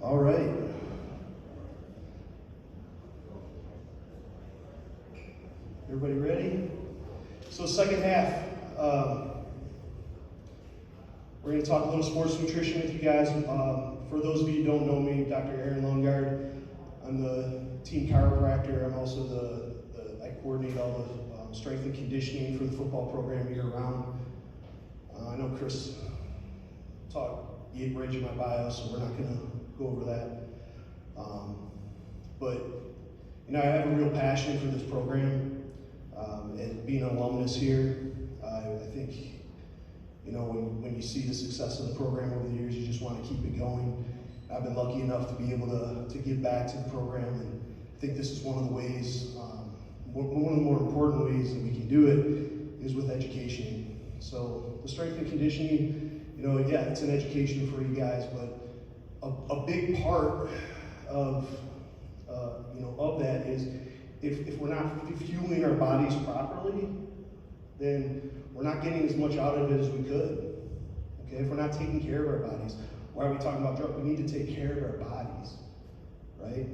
All right. Everybody ready? So second half, we're going to talk a little sports nutrition with you guys. For those of you who don't know me, Dr. Aaron Lundgaard. I'm the team chiropractor. I'm also I coordinate all the strength and conditioning for the football program year round. I know Chris read you my bio, so we're not going to go over that. But I have a real passion for this program. And being an alumnus here, I think when you see the success of the program over the years, you just want to keep it going. I've been lucky enough to be able to give back to the program, and I think this is one of the ways, one of the more important ways that we can do it is with education. So the strength and conditioning, yeah, it's an education for you guys, but a big part of that is if we're not fueling our bodies properly, then we're not getting as much out of it as we could. Okay, if we're not taking care of our bodies, why are we talking about drugs? We need to take care of our bodies, right?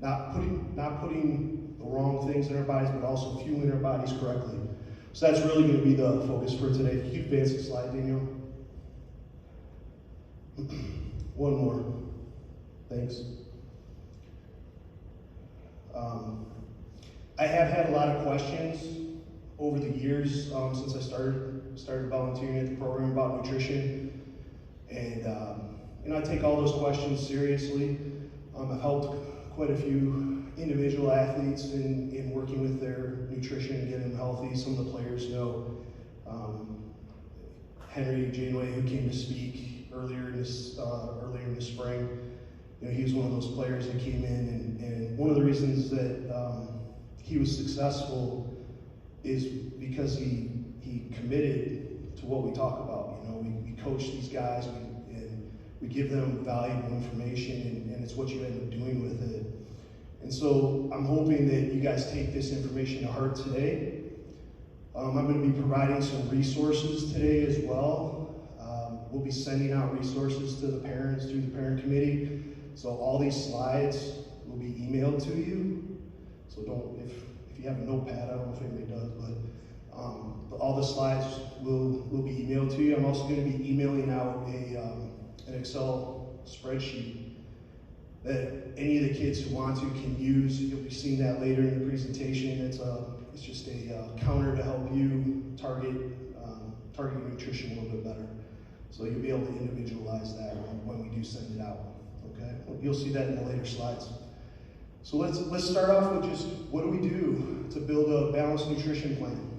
Not putting the wrong things in our bodies, but also fueling our bodies correctly. So that's really going to be the focus for today. If you could advance the slide, Daniel. One more. Thanks. I have had a lot of questions over the years since I started volunteering at the program about nutrition, and I take all those questions seriously. I've helped quite a few individual athletes in working with their nutrition and getting them healthy. Some of the players know Henry Janeway, who came to speak earlier in the spring. He was one of those players that came in, and one of the reasons that he was successful is because he committed to what we talk about. We coach these guys, and we give them valuable information, and it's what you end up doing with it. And so I'm hoping that you guys take this information to heart today. I'm going to be providing some resources today as well. We'll be sending out resources to the parents through the parent committee. So all these slides will be emailed to you. So if you have a notepad, I don't know if anybody does, but all the slides will be emailed to you. I'm also going to be emailing out an Excel spreadsheet that any of the kids who want to can use. You'll be seeing that later in the presentation. It's just a counter to help you target your nutrition a little bit better. So you'll be able to individualize that when we do send it out. Okay, you'll see that in the later slides. So let's start off with just what do we do to build a balanced nutrition plan?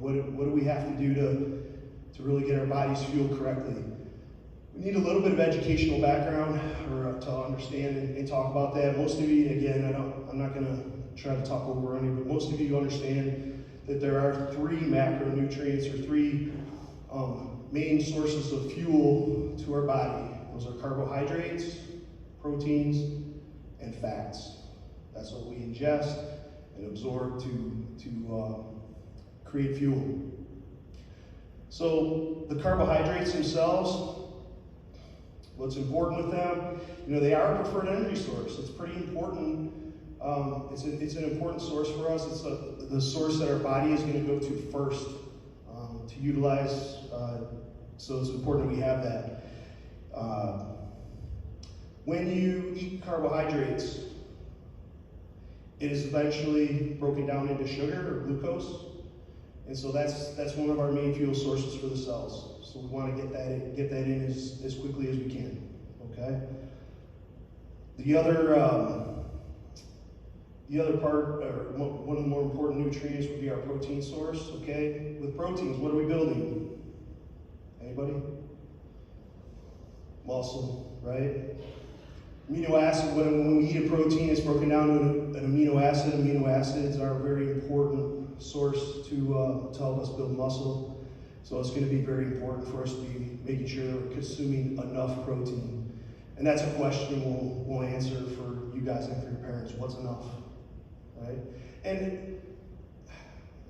What do we have to do to really get our bodies fueled correctly? We need a little bit of educational background or to understand and talk about that. Most of you, again, I'm not going to try to talk over any, but most of you understand that there are three macronutrients or three main sources of fuel to our body. Those are carbohydrates, proteins, and fats. That's what we ingest and absorb to create fuel. So the carbohydrates themselves, what's important with them, they are a preferred energy source. It's pretty important. It's an important source for us. It's the source that our body is going to go to first to utilize. So it's important that we have that. When you eat carbohydrates, it is eventually broken down into sugar or glucose, and so that's one of our main fuel sources for the cells. So we want to get that in as quickly as we can. Okay. The other part, or one of the more important nutrients, would be our protein source. Okay. With proteins, what are we building? Anybody? Muscle, right? Amino acid, when we eat a protein, it's broken down to an amino acid. Amino acids are a very important source to help us build muscle. So it's going to be very important for us to be making sure that we're consuming enough protein. And that's a question we'll answer for you guys and for your parents. What's enough, right? And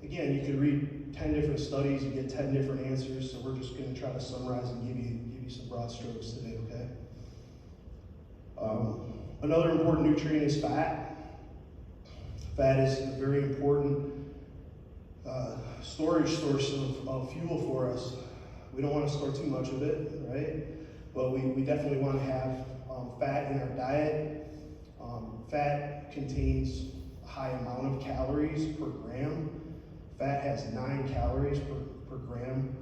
again, you could read 10 different studies and get 10 different answers. So we're just going to try to summarize and give you some broad strokes today, okay? Another important nutrient is fat. Fat is a very important storage source of fuel for us. We don't want to store too much of it, right? But we definitely want to have fat in our diet. Fat contains a high amount of calories per gram. Fat has 9 calories per gram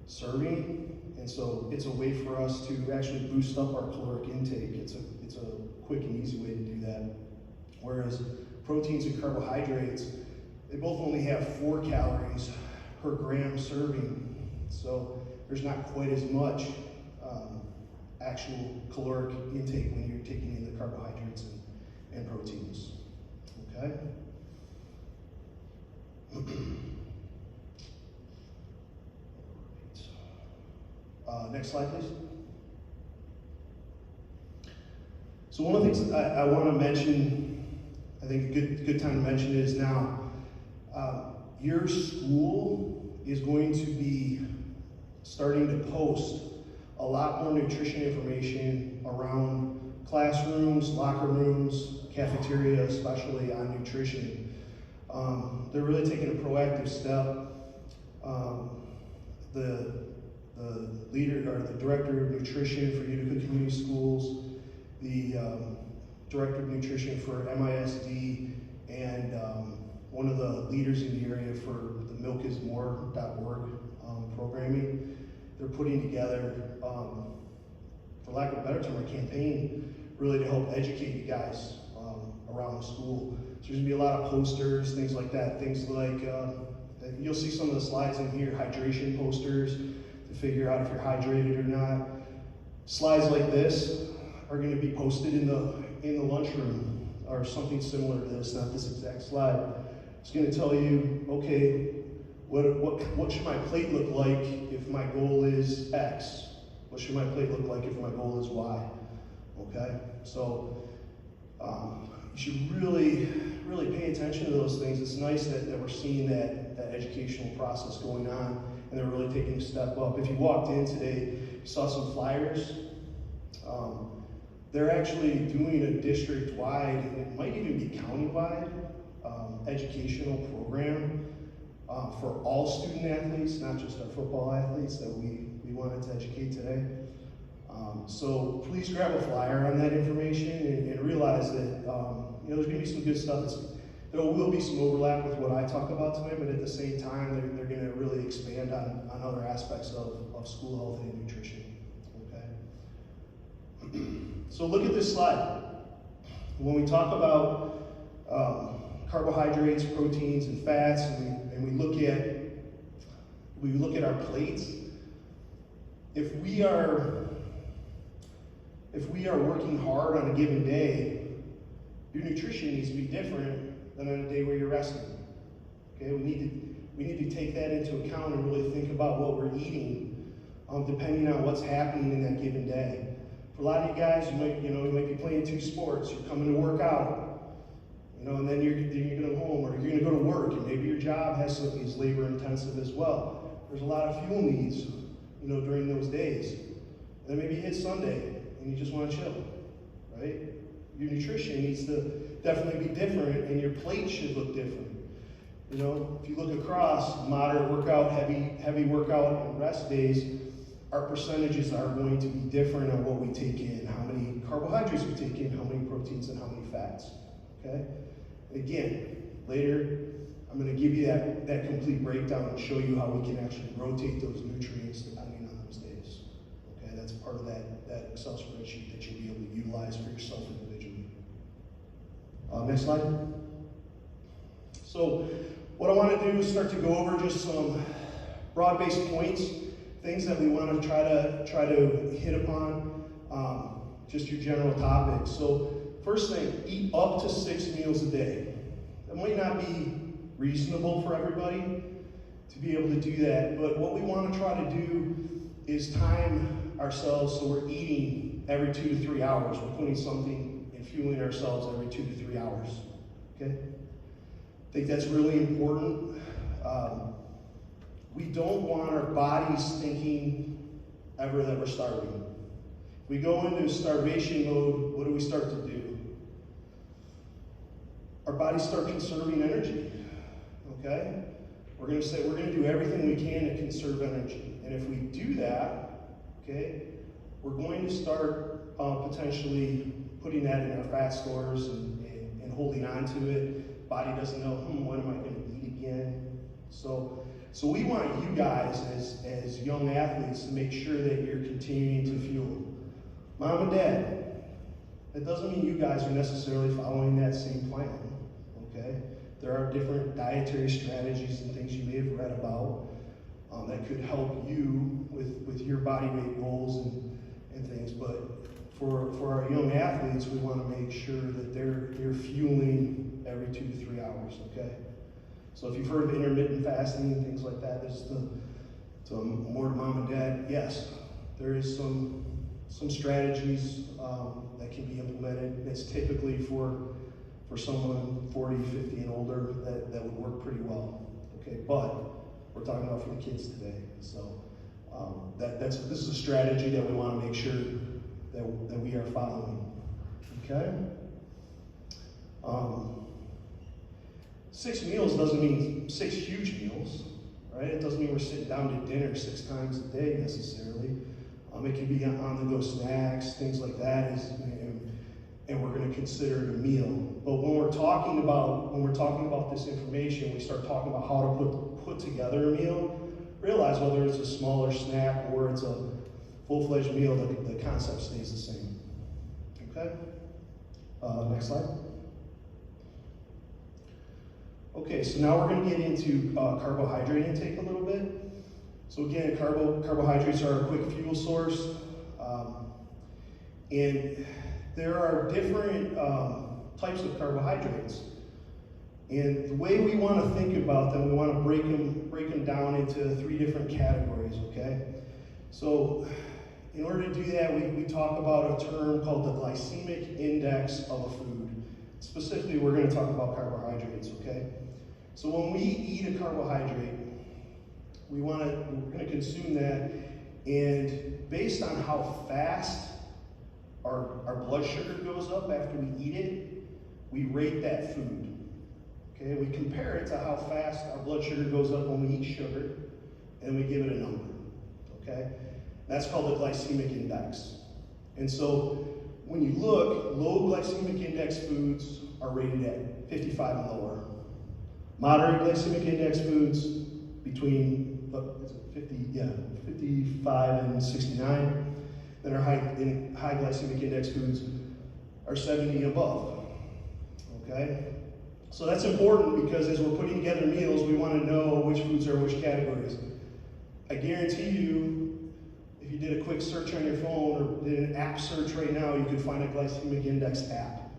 serving, and so it's a way for us to actually boost up our caloric intake. It's a quick and easy way to do that. Whereas proteins and carbohydrates, they both only have 4 calories per gram serving, so there's not quite as much actual caloric intake when you're taking in the carbohydrates and proteins. Okay? Next slide, please. So one of the things I want to mention, I think a good time to mention it is now. Your school is going to be starting to post a lot more nutrition information around classrooms, locker rooms, cafeteria, especially on nutrition. They're really taking a proactive step. The leader or the director of nutrition for Utica Community Schools, the director of nutrition for MISD, and one of the leaders in the area for the milkismore.org programming. They're putting together, for lack of a better term, a campaign really to help educate you guys around the school. So there's gonna be a lot of posters, things like that. Things like, you'll see some of the slides in here, hydration posters to figure out if you're hydrated or not. Slides like this are gonna be posted in the lunchroom or something similar to this, not this exact slide. It's gonna tell you, okay, what should my plate look like if my goal is X? What should my plate look like if my goal is Y? Okay, so you should really pay attention to those things. It's nice that we're seeing that educational process going on, and they're really taking a step up. If you walked in today, you saw some flyers. They're actually doing a district-wide, it might even be county-wide, educational program for all student athletes, not just our football athletes that we wanted to educate today. So please grab a flyer on that information and realize that there's going to be some good stuff. There will be some overlap with what I talk about today, but at the same time, they're going to really expand on other aspects of school health and nutrition. Okay. So look at this slide. When we talk about carbohydrates, proteins, and fats, and we look at our plates, if we are working hard on a given day, your nutrition needs to be different than on a day where you're resting. Okay, we need to take that into account and really think about what we're eating, depending on what's happening in that given day. For a lot of you guys, you might be playing 2 sports. You're coming to work out, and then you're going to go home, or you're going to go to work, and maybe your job is labor intensive as well. There's a lot of fuel needs, during those days. And then maybe you hit Sunday and you just want to chill, right? Your nutrition needs to definitely be different, and your plate should look different. If you look across moderate workout, heavy workout, and rest days, our percentages are going to be different on what we take in, how many carbohydrates we take in, how many proteins, and how many fats. Okay? And again, later I'm going to give you that complete breakdown and show you how we can actually rotate those nutrients depending on those days. Okay, that's part of that Excel spreadsheet that you'll be able to utilize for yourself individually. Next slide. So what I want to do is start to go over just some broad-based points, things that we want to try to hit upon, just your general topics. So first thing, eat up to 6 meals a day. That might not be reasonable for everybody to be able to do that, but what we want to try to do is time ourselves so we're eating every 2 to 3 hours. We're putting something and fueling ourselves every 2 to 3 hours. Okay? I think that's really important. We don't want our bodies thinking ever that we're starving. We go into starvation mode, what do we start to do? Our bodies start conserving energy, okay? We're going to say we're going to do everything we can to conserve energy. And if we do that, okay, we're going to start potentially putting that in our fat stores and holding on to it. Body doesn't know, when am I going to eat again? So we want you guys as young athletes to make sure that you're continuing to fuel. Mom and dad, that doesn't mean you guys are necessarily following that same plan, okay? There are different dietary strategies and things you may have read about that could help you with your body weight goals and things, but for our young athletes, we want to make sure that they're fueling every 2 to 3 hours, okay? So if you've heard of intermittent fasting and things like that, this is to more mom and dad, yes, there is some strategies that can be implemented. It's typically for someone 40, 50 and older that would work pretty well, okay? But we're talking about for the kids today. So this is a strategy that we want to make sure that we are following, okay? 6 meals doesn't mean 6 huge meals, right? It doesn't mean we're sitting down to dinner 6 times a day necessarily. It can be on-the-go snacks, things like that, and we're going to consider it a meal. But when we're talking about this information, we start talking about how to put together a meal. Realize whether it's a smaller snack or it's a full-fledged meal, the concept stays the same. Okay? Next slide. Okay, so now we're going to get into carbohydrate intake a little bit. So again, carbohydrates are a quick fuel source, and there are different types of carbohydrates. And the way we want to think about them, we want to break them down into 3 different categories, okay? So in order to do that, we talk about a term called the glycemic index of a food. Specifically, we're going to talk about carbohydrates, okay? So when we eat a carbohydrate, we're going to consume that, and based on how fast our blood sugar goes up after we eat it, we rate that food. Okay, we compare it to how fast our blood sugar goes up when we eat sugar, and we give it a number. Okay, that's called the glycemic index. And so when you look, low glycemic index foods are rated at 55 and lower. Moderate glycemic index foods between 55 and 69. Then our high glycemic index foods are 70 and above. Okay? So that's important because as we're putting together meals, we want to know which foods are in which categories. I guarantee you, if you did a quick search on your phone or did an app search right now, you could find a glycemic index app.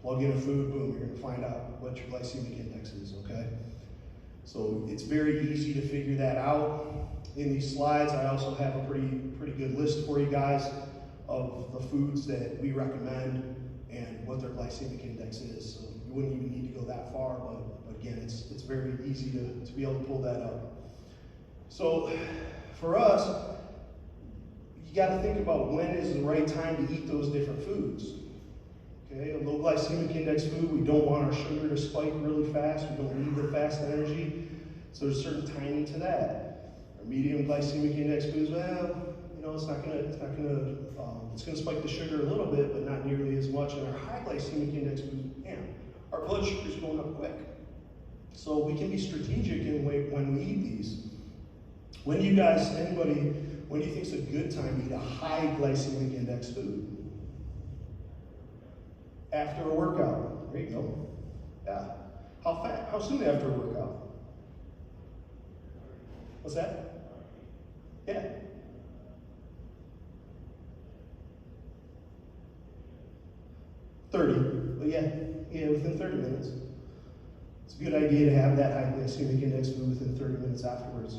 Plug in a food, boom, you're going to find out what your glycemic index is, okay? So it's very easy to figure that out. In these slides, I also have a pretty good list for you guys of the foods that we recommend and what their glycemic index is. So you wouldn't even need to go that far, but again, it's very easy to be able to pull that up. So for us, you got to think about when is the right time to eat those different foods. Okay, a low glycemic index food, we don't want our sugar to spike really fast. We don't need the fast energy. So there's a certain timing to that. Our medium glycemic index foods, well, it's going to spike the sugar a little bit, but not nearly as much. And our high glycemic index foods, our blood sugar is going up quick. So we can be strategic in when we eat these. When do you think is a good time to eat a high glycemic index food? After a workout. There you go. Yeah. How soon after a workout? What's that? Yeah. 30. But yeah, within 30 minutes. It's a good idea to have that high glycemic index food within 30 minutes afterwards.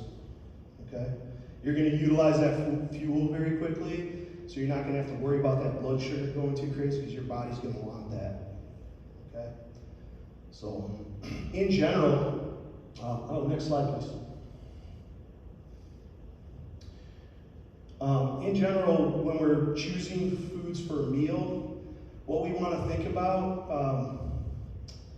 Okay? You're going to utilize that fuel very quickly, so you're not going to have to worry about that blood sugar going too crazy because your body's going to want that. Okay? So, in general, next slide, please. In general, when we're choosing foods for a meal, what we want to think about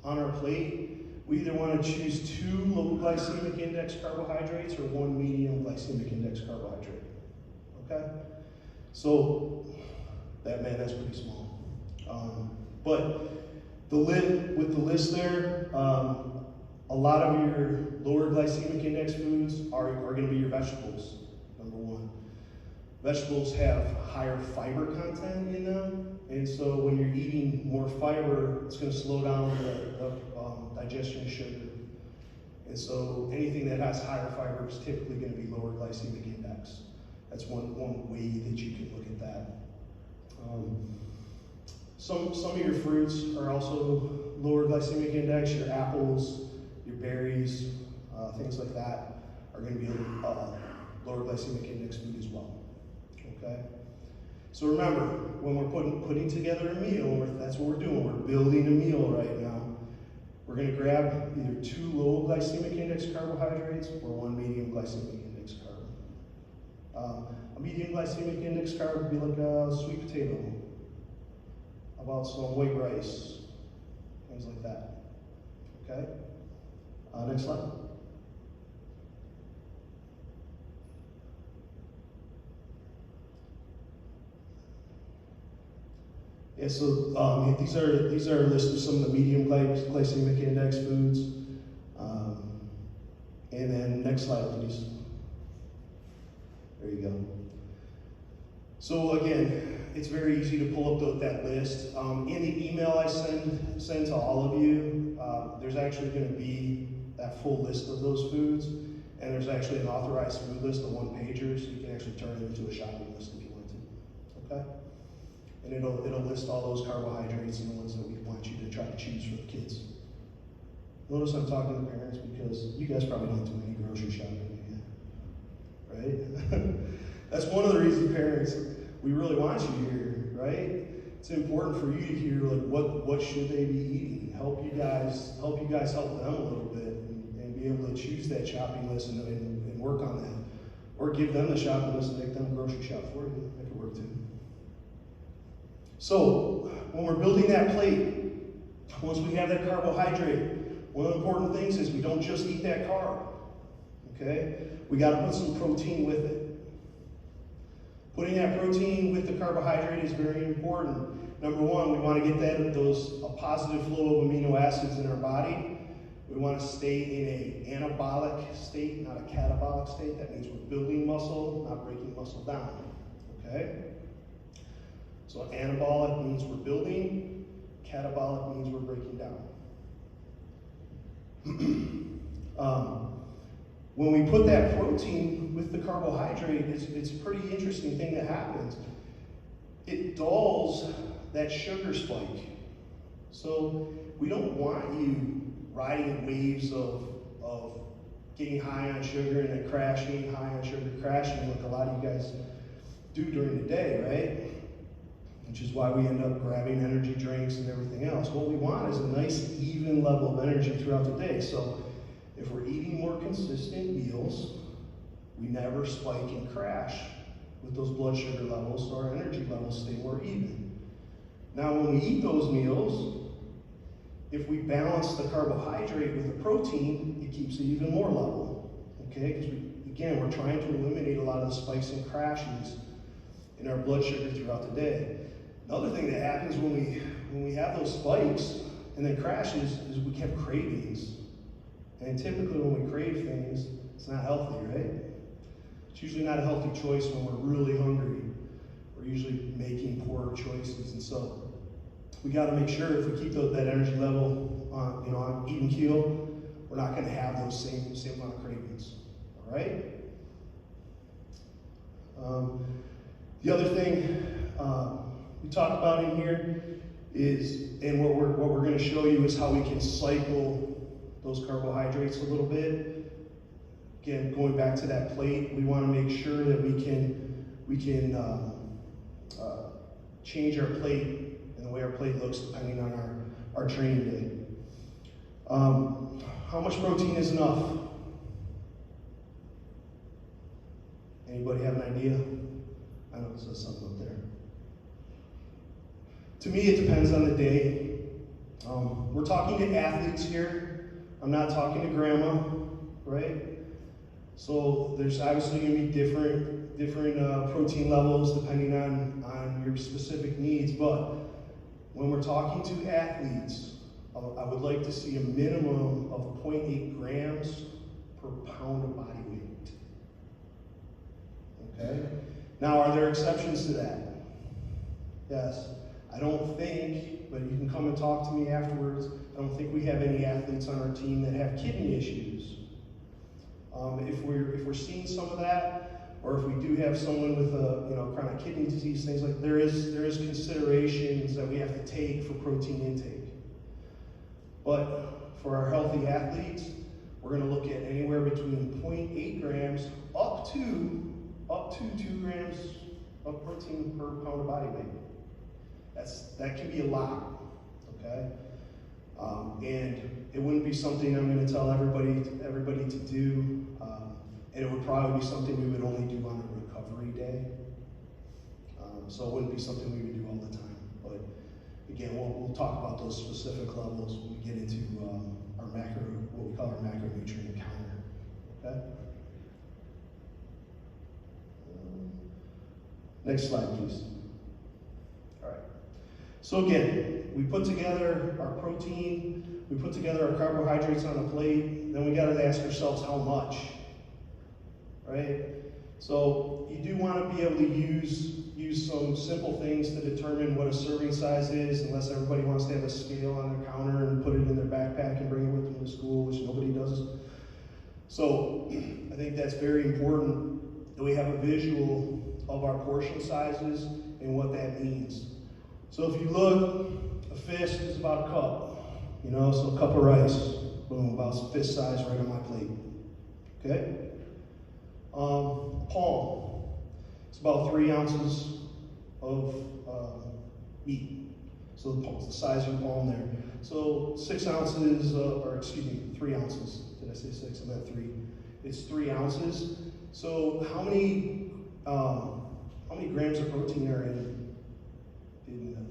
on our plate, we either want to choose 2 low glycemic index carbohydrates or 1 medium glycemic index carbohydrate. Okay? So, that's pretty small. But with the list there, a lot of your lower glycemic index foods are going to be your vegetables, number 1. Vegetables have higher fiber content in them, and so when you're eating more fiber, it's going to slow down the digestion of sugar. And so anything that has higher fiber is typically going to be lower glycemic index. That's one way that you can look at that. Some of your fruits are also lower glycemic index. Your apples, your berries, things like that are going to be lower glycemic index food as well. Okay? So remember, when we're putting together a meal, that's what we're doing. We're building a meal right now. We're going to grab either 2 low glycemic index carbohydrates or 1 medium glycemic index carb. A medium glycemic index carb would be like a sweet potato. How about some white rice? Things like that. Okay? Next slide. Yeah, so these are a list of some of the medium glycemic index foods. And then next slide, please. There you go. So again, it's very easy to pull up that list. In the email I send to all of you, there's actually going to be that full list of those foods, and there's actually an authorized food list, a 1-pager, so you can actually turn it into a shopping list if you want to. Okay? And it'll list all those carbohydrates and the ones that we want you to try to choose for the kids. Notice I'm talking to parents because you guys probably don't do any grocery shopping yet, right? That's one of the reasons, parents, we really want you here, right? It's important for you to hear like what should they be eating. Help you guys help them a little bit and be able to choose that shopping list and work on that. Or give them the shopping list and make them grocery shop for you. That could work too. So, when we're building that plate, once we have that carbohydrate, one of the important things is we don't just eat that carb, okay? We gotta put some protein with it. Putting that protein with the carbohydrate is very important. Number 1, we wanna get a positive flow of amino acids in our body. We wanna stay in an anabolic state, not a catabolic state. That means we're building muscle, not breaking muscle down, okay? So anabolic means we're building, catabolic means we're breaking down. When we put that protein with the carbohydrate, it's a pretty interesting thing that happens. It dulls that sugar spike. So we don't want you riding waves of getting high on sugar and then crashing, high on sugar, crashing, like a lot of you guys do during the day, right? Which is why we end up grabbing energy drinks and everything else. What we want is a nice even level of energy throughout the day. So if we're eating more consistent meals, we never spike and crash with those blood sugar levels, so our energy levels stay more even. Now when we eat those meals, if we balance the carbohydrate with the protein, it keeps it even more level, okay? Because we're trying to eliminate a lot of the spikes and crashes in our blood sugar throughout the day. Another thing that happens when we have those spikes and then crashes is we have cravings. And typically when we crave things, it's not healthy, right? It's usually not a healthy choice when we're really hungry. We're usually making poor choices. And so we got to make sure if we keep that energy level on even keel, we're not going to have those same amount of cravings. All right? The other thing we talked about in here is, and what we're going to show you is how we can cycle those carbohydrates a little bit. Again, going back to that plate, we want to make sure that we can change our plate and the way our plate looks depending on our training day. How much protein is enough? Anybody have an idea? I know it says something up there. To me, it depends on the day. We're talking to athletes here. I'm not talking to grandma, right? So there's obviously going to be different protein levels depending on your specific needs. But when we're talking to athletes, I would like to see a minimum of 0.8 grams per pound of body weight. Okay? Now, are there exceptions to that? Yes. I don't think, but you can come and talk to me afterwards, I don't think we have any athletes on our team that have kidney issues. If we're seeing some of that, or if we do have someone with a chronic kidney disease, things like there is considerations that we have to take for protein intake. But for our healthy athletes, we're going to look at anywhere between 0.8 grams up to 2 grams of protein per pound of body weight. That can be a lot, okay? And it wouldn't be something I'm going to tell everybody to do, and it would probably be something we would only do on a recovery day. So it wouldn't be something we would do all the time. But again, we'll talk about those specific levels when we get into what we call our macronutrient counter. Okay. Next slide, please. So again, we put together our protein, we put together our carbohydrates on a plate, then we got to ask ourselves how much, right? So you do want to be able to use some simple things to determine what a serving size is, unless everybody wants to have a scale on their counter and put it in their backpack and bring it with them to school, which nobody does. So I think that's very important that we have a visual of our portion sizes and what that means. So if you look, a fist is about a cup, so a cup of rice, boom, about fist size right on my plate, okay? Palm, it's about 3 ounces of meat, so the size of your palm there. So 6 ounces, 3 ounces, did I say 6? I meant 3. It's 3 ounces. So how many grams of protein are in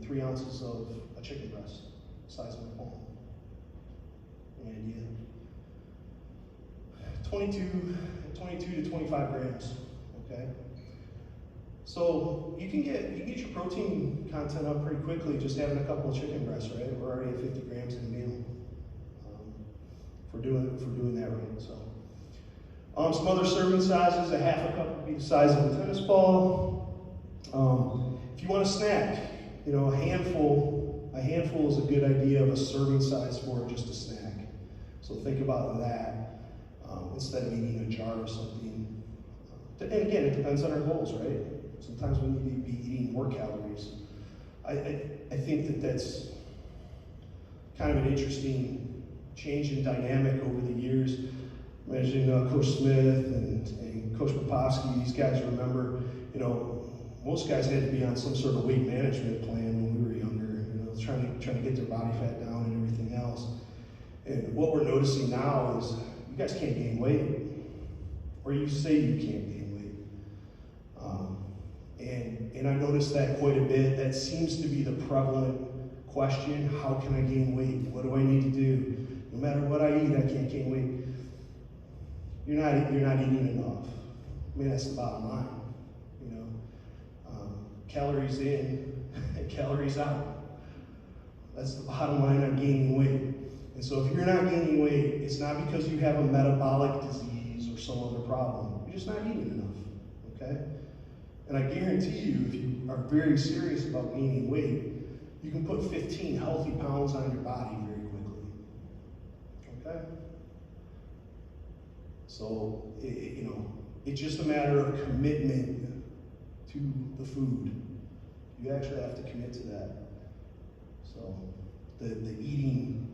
3 ounces of a chicken breast, size of my palm? Any idea? 22 to 25 grams, okay? So you can get your protein content up pretty quickly just having a couple of chicken breasts, right? We're already at 50 grams in a meal for doing that right. So some other serving sizes, a half a cup would be the size of a tennis ball. If you want to snack, a handful is a good idea of a serving size for just a snack. So think about that instead of eating a jar or something. And again, it depends on our goals, right? Sometimes we need to be eating more calories. I think that's kind of an interesting change in dynamic over the years. Imagine Coach Smith and Coach Popovsky, these guys remember, most guys had to be on some sort of weight management plan when we were younger, trying to get their body fat down and everything else. And what we're noticing now is you guys can't gain weight, or you say you can't gain weight. And I noticed that quite a bit. That seems to be the prevalent question: how can I gain weight? What do I need to do? No matter what I eat, I can't gain weight. You're not eating enough. I mean, that's the bottom line. Calories in, calories out. That's the bottom line on gaining weight. And so if you're not gaining weight, it's not because you have a metabolic disease or some other problem. You're just not eating enough, okay? And I guarantee you, if you are very serious about gaining weight, you can put 15 healthy pounds on your body very quickly, okay? So, it's just a matter of commitment to the food. You actually have to commit to that. So the eating,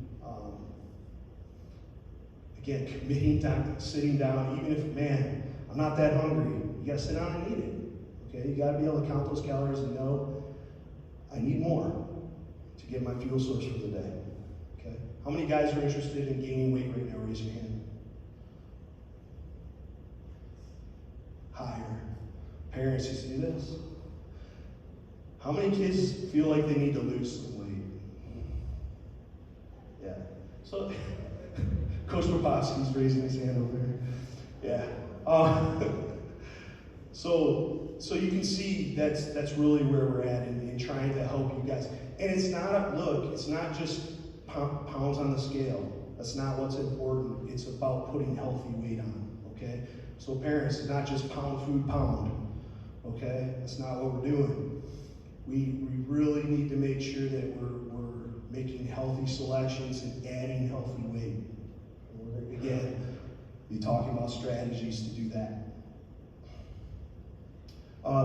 again, committing down, sitting down, even if, man, I'm not that hungry, you gotta sit down and eat it. Okay, you gotta be able to count those calories and know, I need more to get my fuel source for the day. Okay, how many guys are interested in gaining weight right now? Raise your hand. Higher. Parents, you see this? How many kids feel like they need to lose some weight? Yeah. So, Coach Popowski's raising his hand over there. Yeah. So you can see that's really where we're at in trying to help you guys. And it's not just pounds on the scale. That's not what's important. It's about putting healthy weight on, okay? So parents, it's not just pound, okay? That's not what we're doing. We really need to make sure that we're making healthy selections and adding healthy weight. And we're, again, be talking about strategies to do that.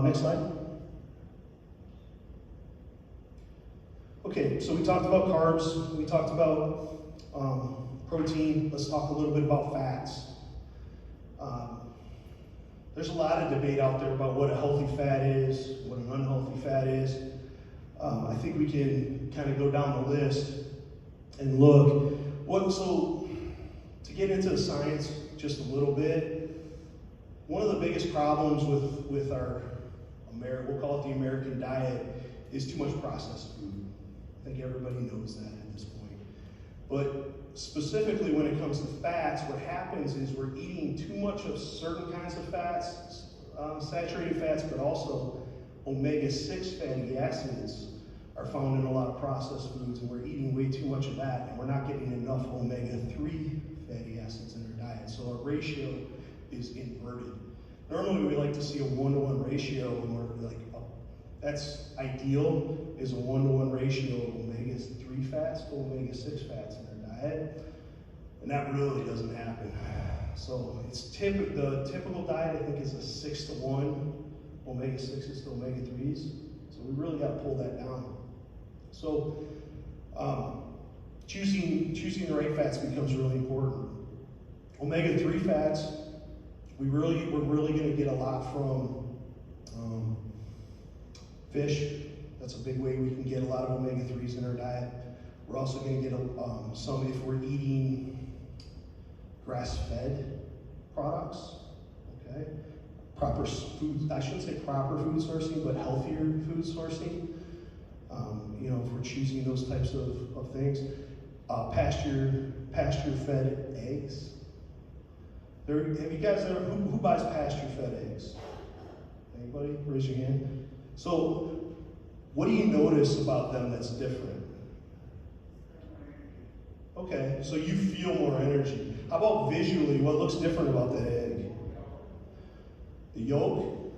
Next slide. Okay, so we talked about carbs, we talked about protein. Let's talk a little bit about fats. There's a lot of debate out there about what a healthy fat is, what an unhealthy fat is. I think we can kind of go down the list and look. So to get into the science just a little bit, one of the biggest problems with our we'll call it the American diet, is too much processed food. I think everybody knows that at this point. But specifically when it comes to fats, what happens is we're eating too much of certain kinds of fats, saturated fats, but also omega-6 fatty acids are found in a lot of processed foods, and we're eating way too much of that, and we're not getting enough omega-3 fatty acids in our diet. So our ratio is inverted. Normally we like to see a 1-to-1 ratio, and we're like, that's ideal, is a 1-to-1 ratio of omega-3 fats to omega-6 fats in our diet, and that really doesn't happen. So it's the typical diet, I think, is a 6-to-1 omega-6s to omega-3s. So we really got to pull that down. So choosing the right fats becomes really important. Omega-3 fats, we're really going to get a lot from fish. That's a big way we can get a lot of omega-3s in our diet. We're also going to get some if we're eating grass-fed products, okay? Proper food, I shouldn't say proper food sourcing, but healthier food sourcing. If we're choosing those types of things. Pasture-fed eggs. Have you guys ever, who buys pasture-fed eggs? Anybody? Raise your hand. So, what do you notice about them that's different? Okay, so you feel more energy. How about visually? What looks different about that egg? The yolk?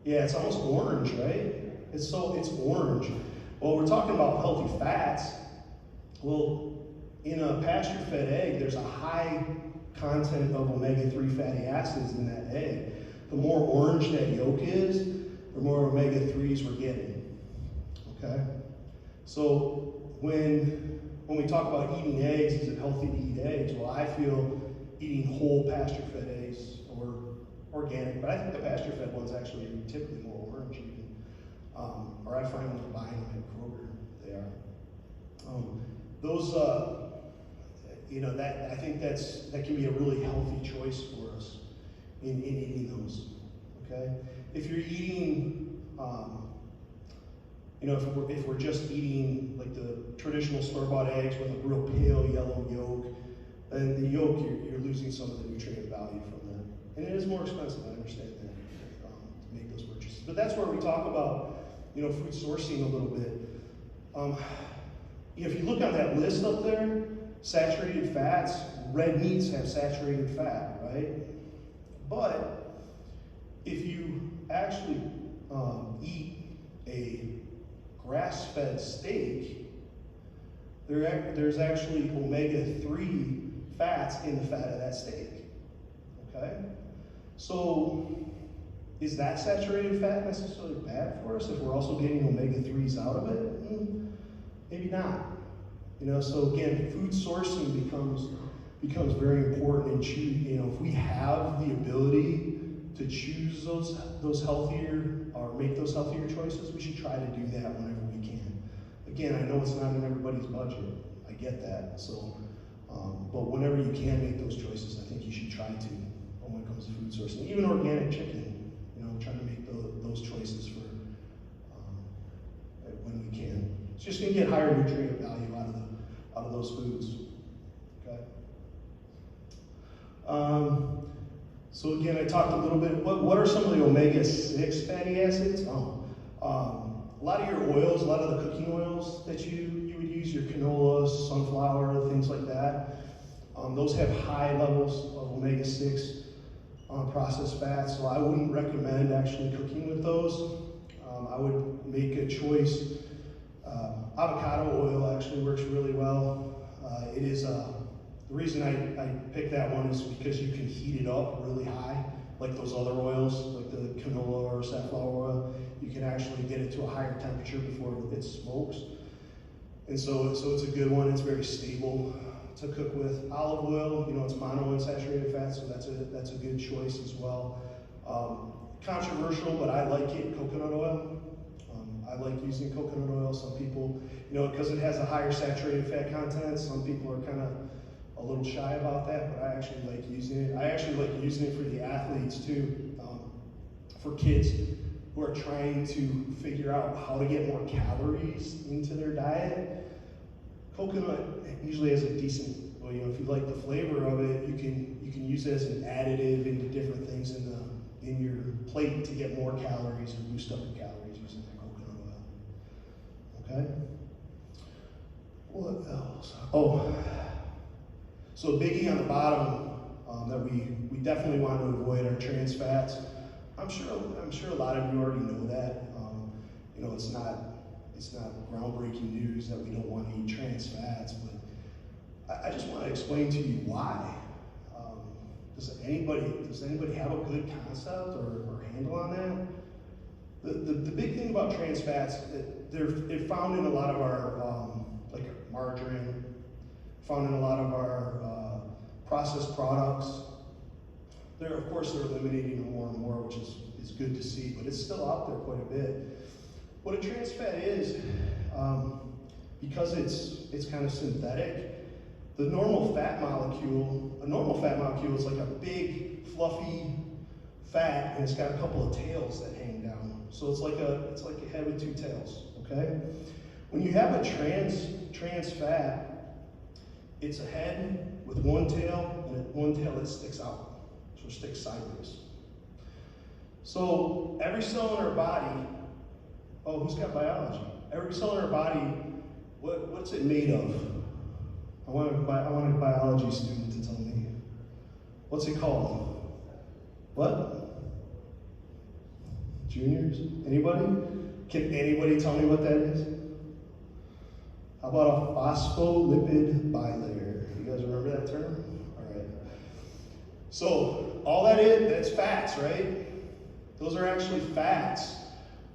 Yeah, it's almost orange, right? It's orange. Well, we're talking about healthy fats. Well, in a pasture-fed egg, there's a high content of omega-3 fatty acids in that egg. The more orange that yolk is, the more omega-3s we're getting. Okay? So when we talk about eating eggs, is it healthy to eat eggs? Well, I feel eating whole pasture-fed eggs or organic, but I think the pasture-fed ones actually are typically more orange even. Or I find when I'm buying them at Kroger, they are. I think that can be a really healthy choice for us in eating those. Okay, if you're eating, if we're just eating like the traditional store-bought eggs with a real pale yellow yolk, then the yolk you're losing some of the nutrient value from that, and it is more expensive. I understand that to make those purchases, but that's where we talk about food sourcing a little bit. If you look on that list up there, saturated fats, red meats have saturated fat, right? But if you actually eat a grass-fed steak, there's actually omega-3 fats in the fat of that steak, okay? So is that saturated fat necessarily bad for us if we're also getting omega-3s out of it? Maybe not. So again, food sourcing becomes very important in choosing. If we have the ability to choose those healthier or make those healthier choices, we should try to do that whenever we can. Again, I know it's not in everybody's budget. I get that. So, but whenever you can make those choices, I think you should try to when it comes to food sourcing. Even organic chicken, trying to make those choices just going to get higher nutrient value out of those foods. Okay. So again, I talked a little bit. What are some of the omega-6 fatty acids? A lot of your oils, a lot of the cooking oils that you would use, your canolas, sunflower, things like that, those have high levels of omega-6 processed fats, so I wouldn't recommend actually cooking with those. I would make a choice. Avocado oil actually works really well. It is the reason I picked that one is because you can heat it up really high, like those other oils, like the canola or safflower oil. You can actually get it to a higher temperature before it smokes. And so it's a good one. It's very stable to cook with. Olive oil, you know, it's monounsaturated fat, so that's a good choice as well. Controversial, but I like it, coconut oil. I like using coconut oil. Some people, you know, because it has a higher saturated fat content, some people are kind of a little shy about that, but I actually like using it. I actually like using it for the athletes too, for kids who are trying to figure out how to get more calories into their diet. Coconut usually has a decent, well, you know, if you like the flavor of it, you can use it as an additive into different things in your plate to get more calories or boost up your calories using that coconut oil. Okay. What else? Oh, so a biggie on the bottom that we definitely want to avoid are trans fats. I'm sure a lot of you already know that. You know, it's not groundbreaking news that we don't want to eat trans fats, but I just want to explain to you why. Does anybody have a good concept or handle on that? The big thing about trans fats, they're found in a lot of our like margarine, found in a lot of our processed products. Of course, they're eliminating them more and more, which is good to see, but it's still out there quite a bit. What a trans fat is, because it's kind of synthetic, a normal fat molecule is like a big, fluffy fat, and it's got a couple of tails that hang down. So it's like a head with two tails, okay? When you have a trans fat, it's a head with one tail, and one tail that sticks out, so it sticks sideways. So every cell in our body, oh, who's got biology? Every cell in our body, what's it made of? I want a biology student to tell me. What's it called? What? Juniors? Anybody? Can anybody tell me what that is? How about a phospholipid bilayer? You guys remember that term? All right. So all that's fats, right? Those are actually fats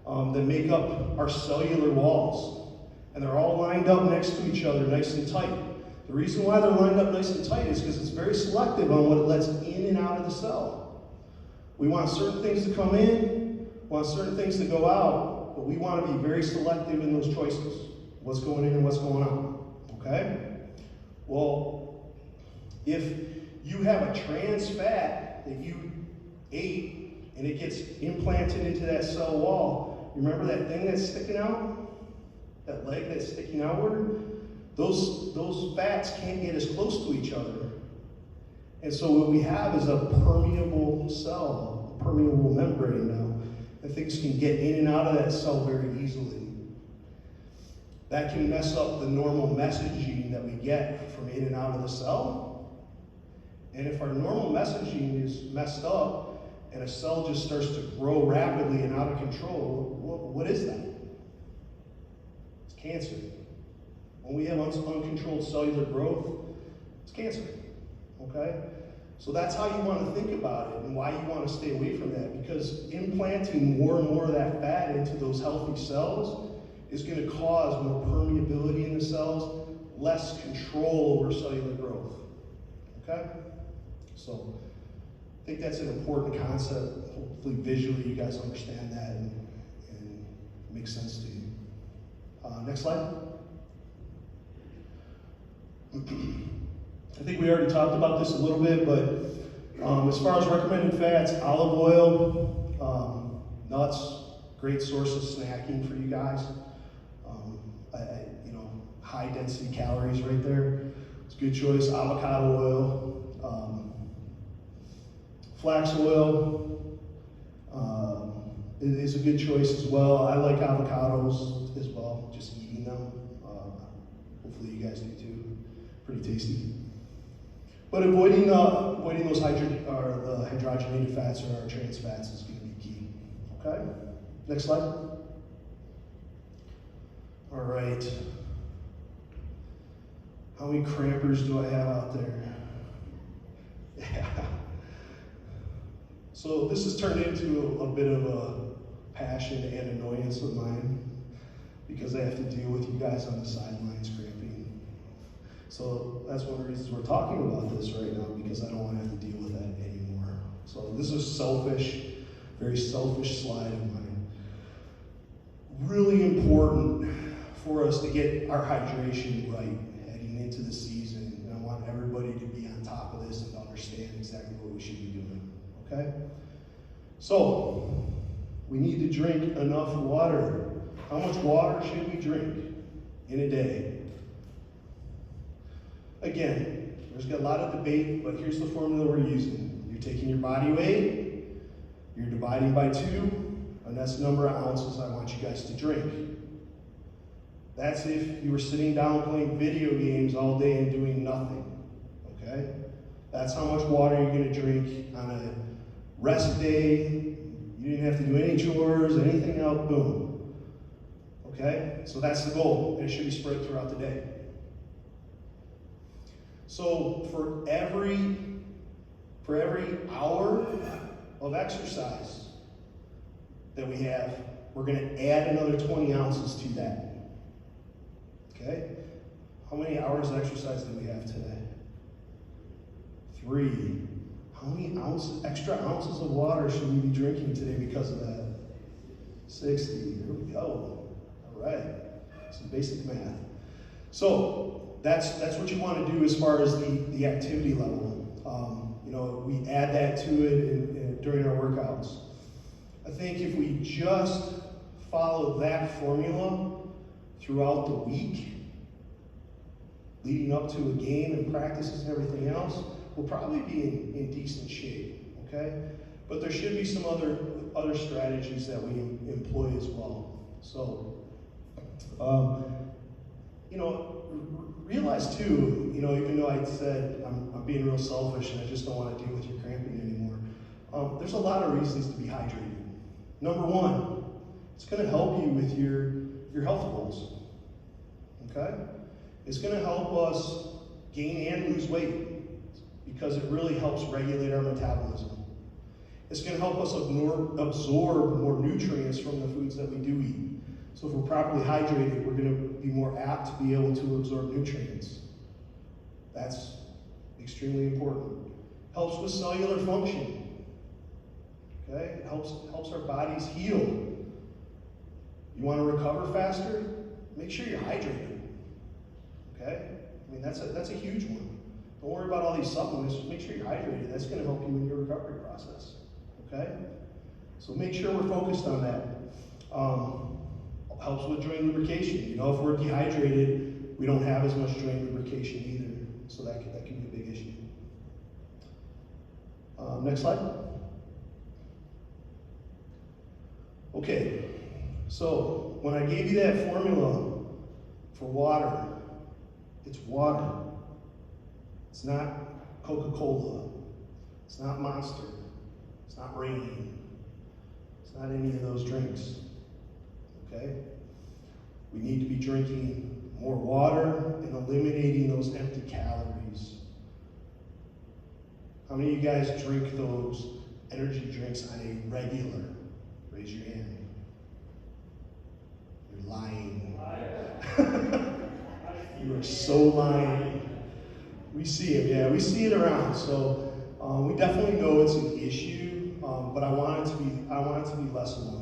that make up our cellular walls. And they're all lined up next to each other, nice and tight. The reason why they're lined up nice and tight is because it's very selective on what it lets in and out of the cell. We want certain things to come in, want certain things to go out, but we want to be very selective in those choices. What's going in and what's going out, okay? Well, if you have a trans fat that you ate and it gets implanted into that cell wall, remember that thing that's sticking out? That leg that's sticking outward? Those fats can't get as close to each other. And so what we have is a permeable cell, a permeable membrane now, and things can get in and out of that cell very easily. That can mess up the normal messaging that we get from in and out of the cell. And if our normal messaging is messed up and a cell just starts to grow rapidly and out of control, what is that? It's cancer. When we have uncontrolled cellular growth, it's cancer, okay? So that's how you want to think about it and why you want to stay away from that, because implanting more and more of that fat into those healthy cells is going to cause more permeability in the cells, less control over cellular growth, okay? So I think that's an important concept. Hopefully visually you guys understand that and it makes sense to you. Next slide. I think we already talked about this a little bit, but as far as recommended fats, olive oil, nuts, great source of snacking for you guys. high density calories right there. It's a good choice. Avocado oil, flax oil is a good choice as well. I like avocados as well, just eating them. Hopefully you guys do too. Pretty tasty. But avoiding those the hydrogenated fats or our trans fats is going to be key. Okay? Next slide. All right. How many crampers do I have out there? Yeah. So this has turned into a bit of a passion and annoyance of mine because I have to deal with you guys on the sidelines cramping. So that's one of the reasons we're talking about this right now, because I don't want to have to deal with that anymore. So this is selfish, very selfish slide of mine. Really important for us to get our hydration right heading into the season. And I want everybody to be on top of this and to understand exactly what we should be doing. Okay? So, we need to drink enough water. How much water should we drink in a day? Again, there's got a lot of debate, but here's the formula we're using. You're taking your body weight, you're dividing by 2, and that's the number of ounces I want you guys to drink. That's if you were sitting down playing video games all day and doing nothing. Okay? That's how much water you're going to drink on a rest day. You didn't have to do any chores, anything else, boom. Okay? So that's the goal, and it should be spread throughout the day. So for every hour of exercise that we have, we're going to add another 20 ounces to that. Okay? How many hours of exercise do we have today? 3. How many extra ounces of water should we be drinking today because of that? 60. There we go. All right. Some basic math. So that's what you want to do as far as the activity level. We add that to it during our workouts. I think if we just follow that formula throughout the week, leading up to a game and practices and everything else, we'll probably be in decent shape, okay? But there should be some other strategies that we employ as well. So, realize too, even though I said I'm being real selfish and I just don't want to deal with your cramping anymore, there's a lot of reasons to be hydrated. Number 1, it's going to help you with your health goals, okay? It's going to help us gain and lose weight because it really helps regulate our metabolism. It's going to help us absorb more nutrients from the foods that we do eat. So if we're properly hydrated, we're going to be more apt to be able to absorb nutrients. That's extremely important. Helps with cellular function. Okay? It helps our bodies heal. You want to recover faster? Make sure you're hydrated. Okay? I mean, that's a huge one. Don't worry about all these supplements. Just make sure you're hydrated. That's going to help you in your recovery process. Okay? So make sure we're focused on that. Helps with joint lubrication. If we're dehydrated, we don't have as much joint lubrication either. So that can be a big issue. Next slide. Okay. So when I gave you that formula for water, it's water. It's not Coca-Cola. It's not Monster. It's not Rain. It's not any of those drinks. Okay? We need to be drinking more water and eliminating those empty calories. How many of you guys drink those energy drinks on a regular? Raise your hand. You're lying. You are so lying. We see it, yeah, we see it around. So we definitely know it's an issue, but I want it to be less of one.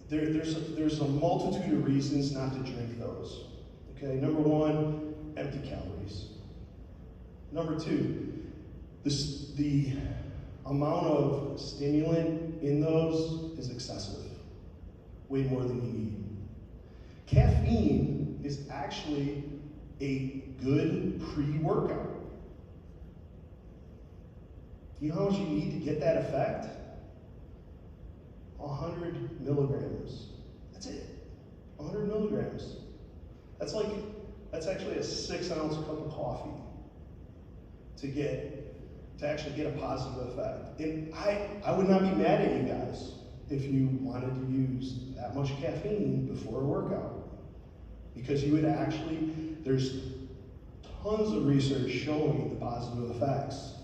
There's a multitude of reasons not to drink those. Okay, number 1, empty calories. Number 2, the amount of stimulant in those is excessive, way more than you need. Caffeine is actually a good pre-workout. Do you know how much you need to get that effect? 100 milligrams. That's it. 100 milligrams. That's actually a 6-ounce cup of coffee to actually get a positive effect. And I would not be mad at you guys if you wanted to use that much caffeine before a workout. Because you would actually, there's tons of research showing the positive effects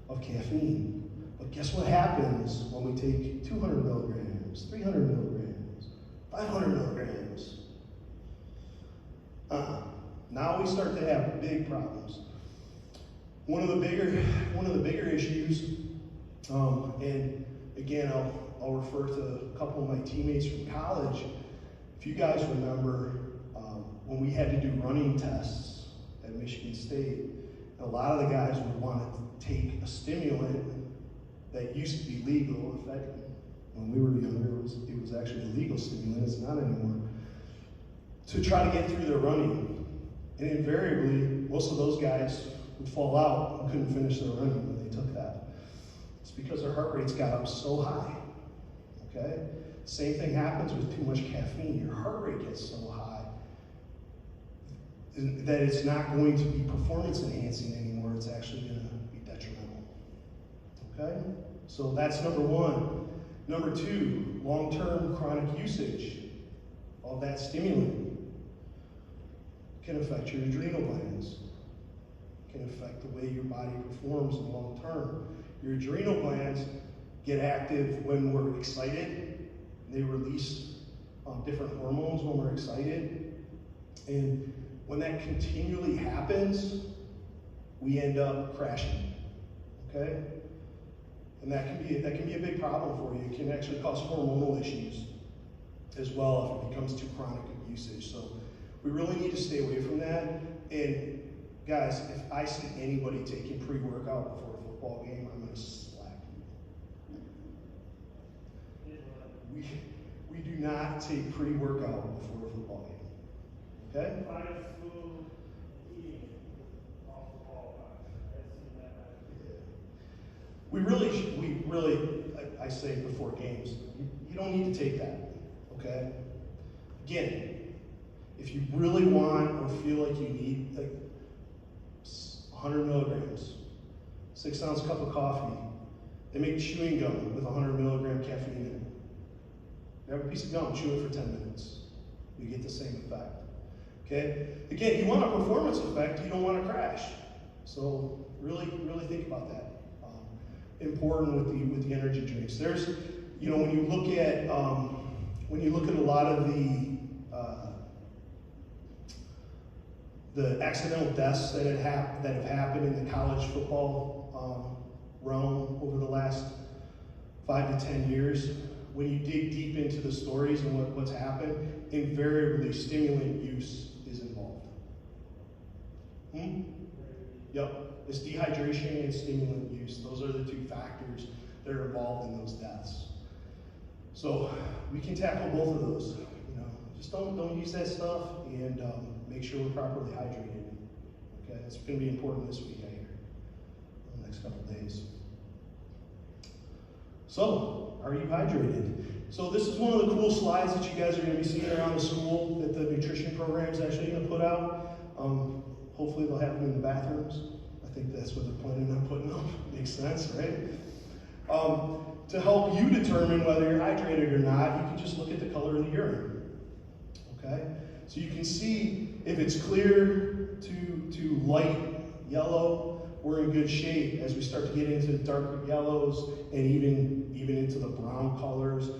of caffeine. But guess what happens when we take 200 milligrams, 300 milligrams, 500 milligrams? Now we start to have big problems. One of the bigger issues, and again, I'll refer to a couple of my teammates from college. If you guys remember, when we had to do running tests at Michigan State, a lot of the guys would want to take a stimulant that used to be legal. In fact, when we were younger, it was actually a legal stimulant. It's not anymore. To try to get through their running. And invariably, most of those guys would fall out and couldn't finish their running when they took that. It's because their heart rates got up so high. Okay? Same thing happens with too much caffeine. Your heart rate gets so high that it's not going to be performance enhancing anymore. It's actually going to be detrimental. Okay? So that's number one. Number two, long-term chronic usage of that stimulant can affect your adrenal glands, can affect the way your body performs in the long term. Your adrenal glands get active when we're excited. They release different hormones when we're excited. And when that continually happens, we end up crashing, okay? And that can be a big problem for you. It can actually cause hormonal issues as well if it becomes too chronic of usage. So we really need to stay away from that. And guys, if I see anybody taking pre-workout before a football game, I'm going to slap you. We do not take pre-workout before a football game. Okay? We really, I say before games, you don't need to take that, okay? Again, if you really want or feel like you need 100 milligrams, 6-ounce cup of coffee, they make chewing gum with 100 milligram caffeine in it. You have a piece of gum, chew it for 10 minutes. You get the same effect, okay? Again, you want a performance effect, you don't want to crash. So really think about that. Important with the energy drinks. There's, when you look at a lot of the accidental deaths that have happened in the college football realm over the last 5 to 10 years, when you dig deep into the stories and what's happened, invariably stimulant use is involved. Yep. It's dehydration and stimulant use. Those are the two factors that are involved in those deaths. So we can tackle both of those. Just don't use that stuff, and make sure we're properly hydrated. Okay, that's going to be important this week, I hear, in the next couple of days. So, are you hydrated? So this is one of the cool slides that you guys are going to be seeing around the school that the nutrition program is actually going to put out. Hopefully they'll have them in the bathrooms. I think that's what they're planning on putting them. Makes sense, right? To help you determine whether you're hydrated or not, you can just look at the color of the urine. Okay? So you can see if it's clear to light yellow, we're in good shape. As we start to get into darker yellows and even into the brown colors,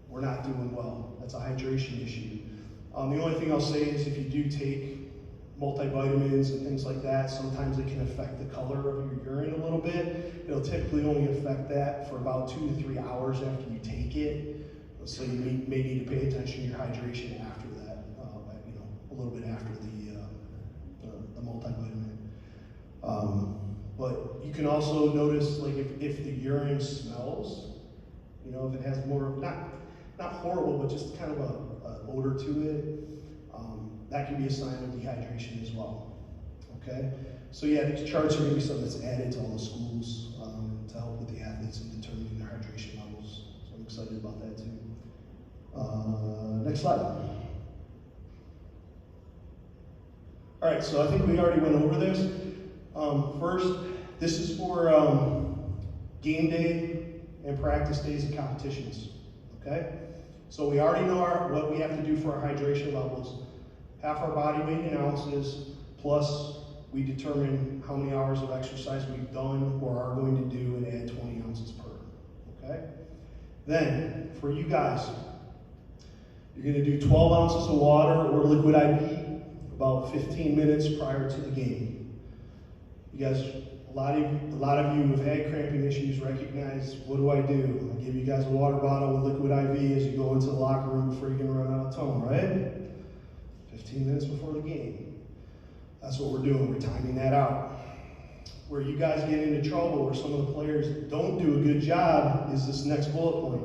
we're not doing well. That's a hydration issue. The only thing I'll say is if you do take multivitamins and things like that, sometimes it can affect the color of your urine a little bit. It'll typically only affect that for about 2 to 3 hours after you take it. So you may need to pay attention to your hydration after that, a little bit after the multivitamin. But you can also notice, like, if the urine smells, if it has more, not horrible, but just kind of a odor to it, that can be a sign of dehydration as well. Okay? So yeah, these charts are going to be something that's added to all the schools to help with the athletes in determining their hydration levels. So I'm excited about that too. Next slide. All right, so I think we already went over this. First, this is for game day and practice days and competitions. Okay? So we already know what we have to do for our hydration levels. Half our body weight in ounces, plus we determine how many hours of exercise we've done or are going to do and add 20 ounces per. Okay? Then, for you guys, you're going to do 12 ounces of water or liquid IV about 15 minutes prior to the game. You guys, a lot of you have had cramping issues, recognize, what do? I give you guys a water bottle with liquid IV as you go into the locker room before you're going to run out of tone, right? 15 minutes before the game. That's what we're doing, we're timing that out. Where you guys get into trouble, where some of the players don't do a good job, is this next bullet point.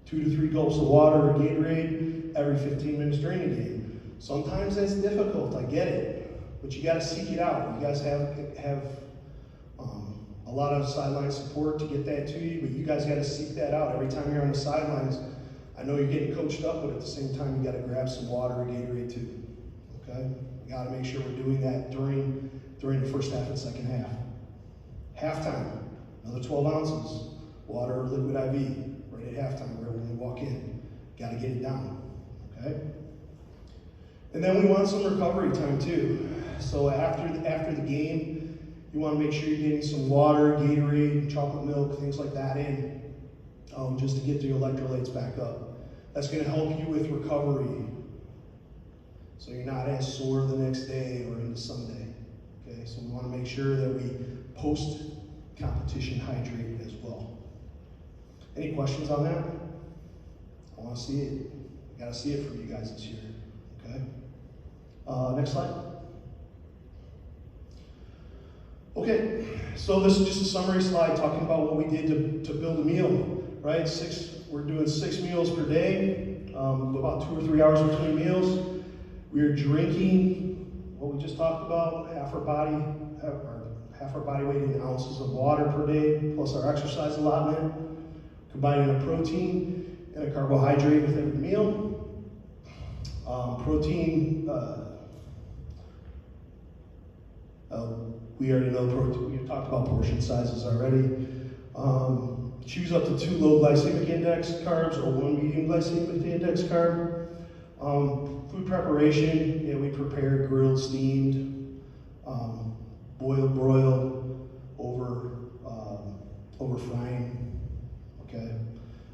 2 to 3 gulps of water or Gatorade every 15 minutes during the game. Sometimes that's difficult, I get it, but you gotta seek it out. You guys have a lot of sideline support to get that to you, but you guys gotta seek that out. Every time you're on the sidelines, I know you're getting coached up, but at the same time, you gotta grab some water or Gatorade too, okay? We gotta make sure we're doing that during the first half and second half. Halftime, another 12 ounces, water or liquid IV, right at halftime, right when we walk in. Gotta get it down, okay? And then we want some recovery time too. So after the game, you want to make sure you're getting some water, Gatorade, chocolate milk, things like that in, just to get the electrolytes back up. That's going to help you with recovery, so you're not as sore the next day or into Sunday. Okay, so we want to make sure that we post-competition hydrate as well. Any questions on that? I want to see it. I got to see it from you guys this year. Okay. Next slide. Okay, so this is just a summary slide talking about what we did to build a meal, right? We're doing 6 meals per day, about 2 or 3 hours between meals. We're drinking what we just talked about, half our body weight in ounces of water per day, plus our exercise allotment, combining a protein and a carbohydrate with every meal. Protein, we already know protein. We've talked about portion sizes already. Choose up to 2 low glycemic index carbs or 1 medium glycemic index carb. Food preparation, we prepare grilled, steamed, boiled, broiled, over frying. Okay.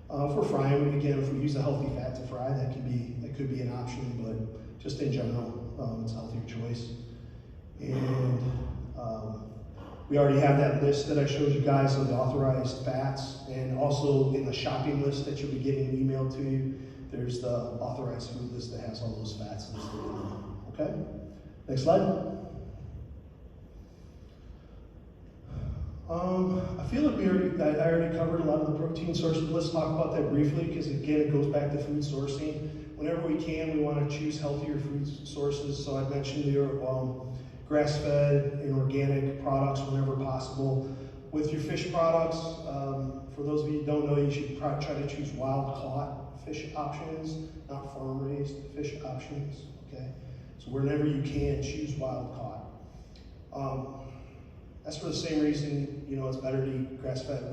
If we're frying, again, if we use a healthy fat to fry, that could be an option, but just in general, it's a healthier choice. And we already have that list that I showed you guys of the authorized fats, and also in the shopping list that you'll be getting emailed to you, there's the authorized food list that has all those fats listed in them. Okay? Next slide. I feel like I already covered a lot of the protein sources. Let's talk about that briefly, because again, it goes back to food sourcing. Whenever we can, we want to choose healthier food sources. So I mentioned grass-fed and organic products whenever possible. With your fish products, for those of you who don't know, you should try to choose wild-caught fish options, not farm-raised fish options, okay? So whenever you can, choose wild-caught. That's for the same reason, it's better to eat grass-fed.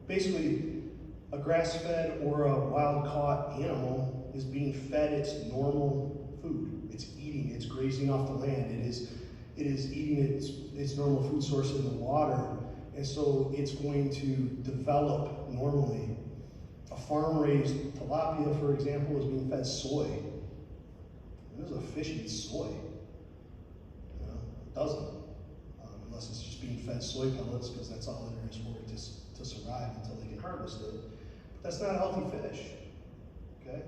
Basically, a grass-fed or a wild-caught animal is being fed its normal food. It's eating, it's grazing off the land. It is eating its normal food source in the water, and so it's going to develop normally. A farm-raised tilapia, for example, is being fed soy. There's a fish eats soy. It doesn't, unless it's just being fed soy pellets, because that's all there is for it to survive until they can harvest it. But that's not a healthy fish. Okay?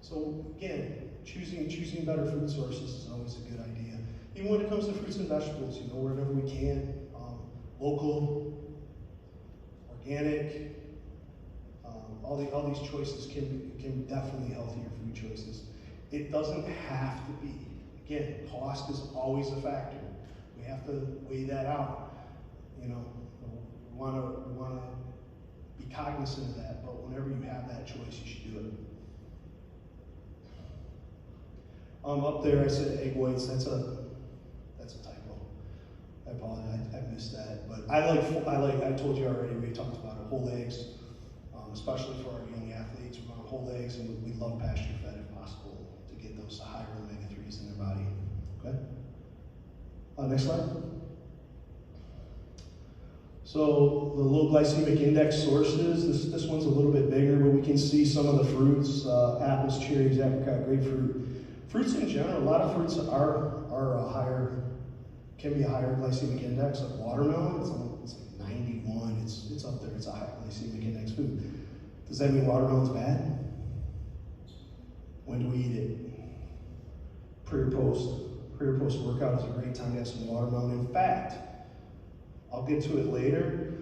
So again, choosing better food sources is always a good idea. Even when it comes to fruits and vegetables, wherever we can, local, organic, all these choices can be definitely healthier food choices. It doesn't have to be. Again, cost is always a factor. We have to weigh that out. You know, we want to be cognizant of that, but whenever you have that choice, you should do it. Up there I said egg whites. That's a typo. I apologize. I missed that. But I told you already. We talked about it. Whole eggs, especially for our young athletes. We want whole eggs, and we love pasture fed if possible to get those higher omega-3s in their body. Okay. Next slide. So the low glycemic index sources. This one's a little bit bigger, but we can see some of the fruits: apples, cherries, apricot, grapefruit. Fruits in general, a lot of fruits can be a higher glycemic index. Like watermelon, it's like 91. It's up there. It's a high glycemic index food. Does that mean watermelon's bad? When do we eat it? Pre or post? Pre or post workout is a great time to have some watermelon. In fact, I'll get to it later,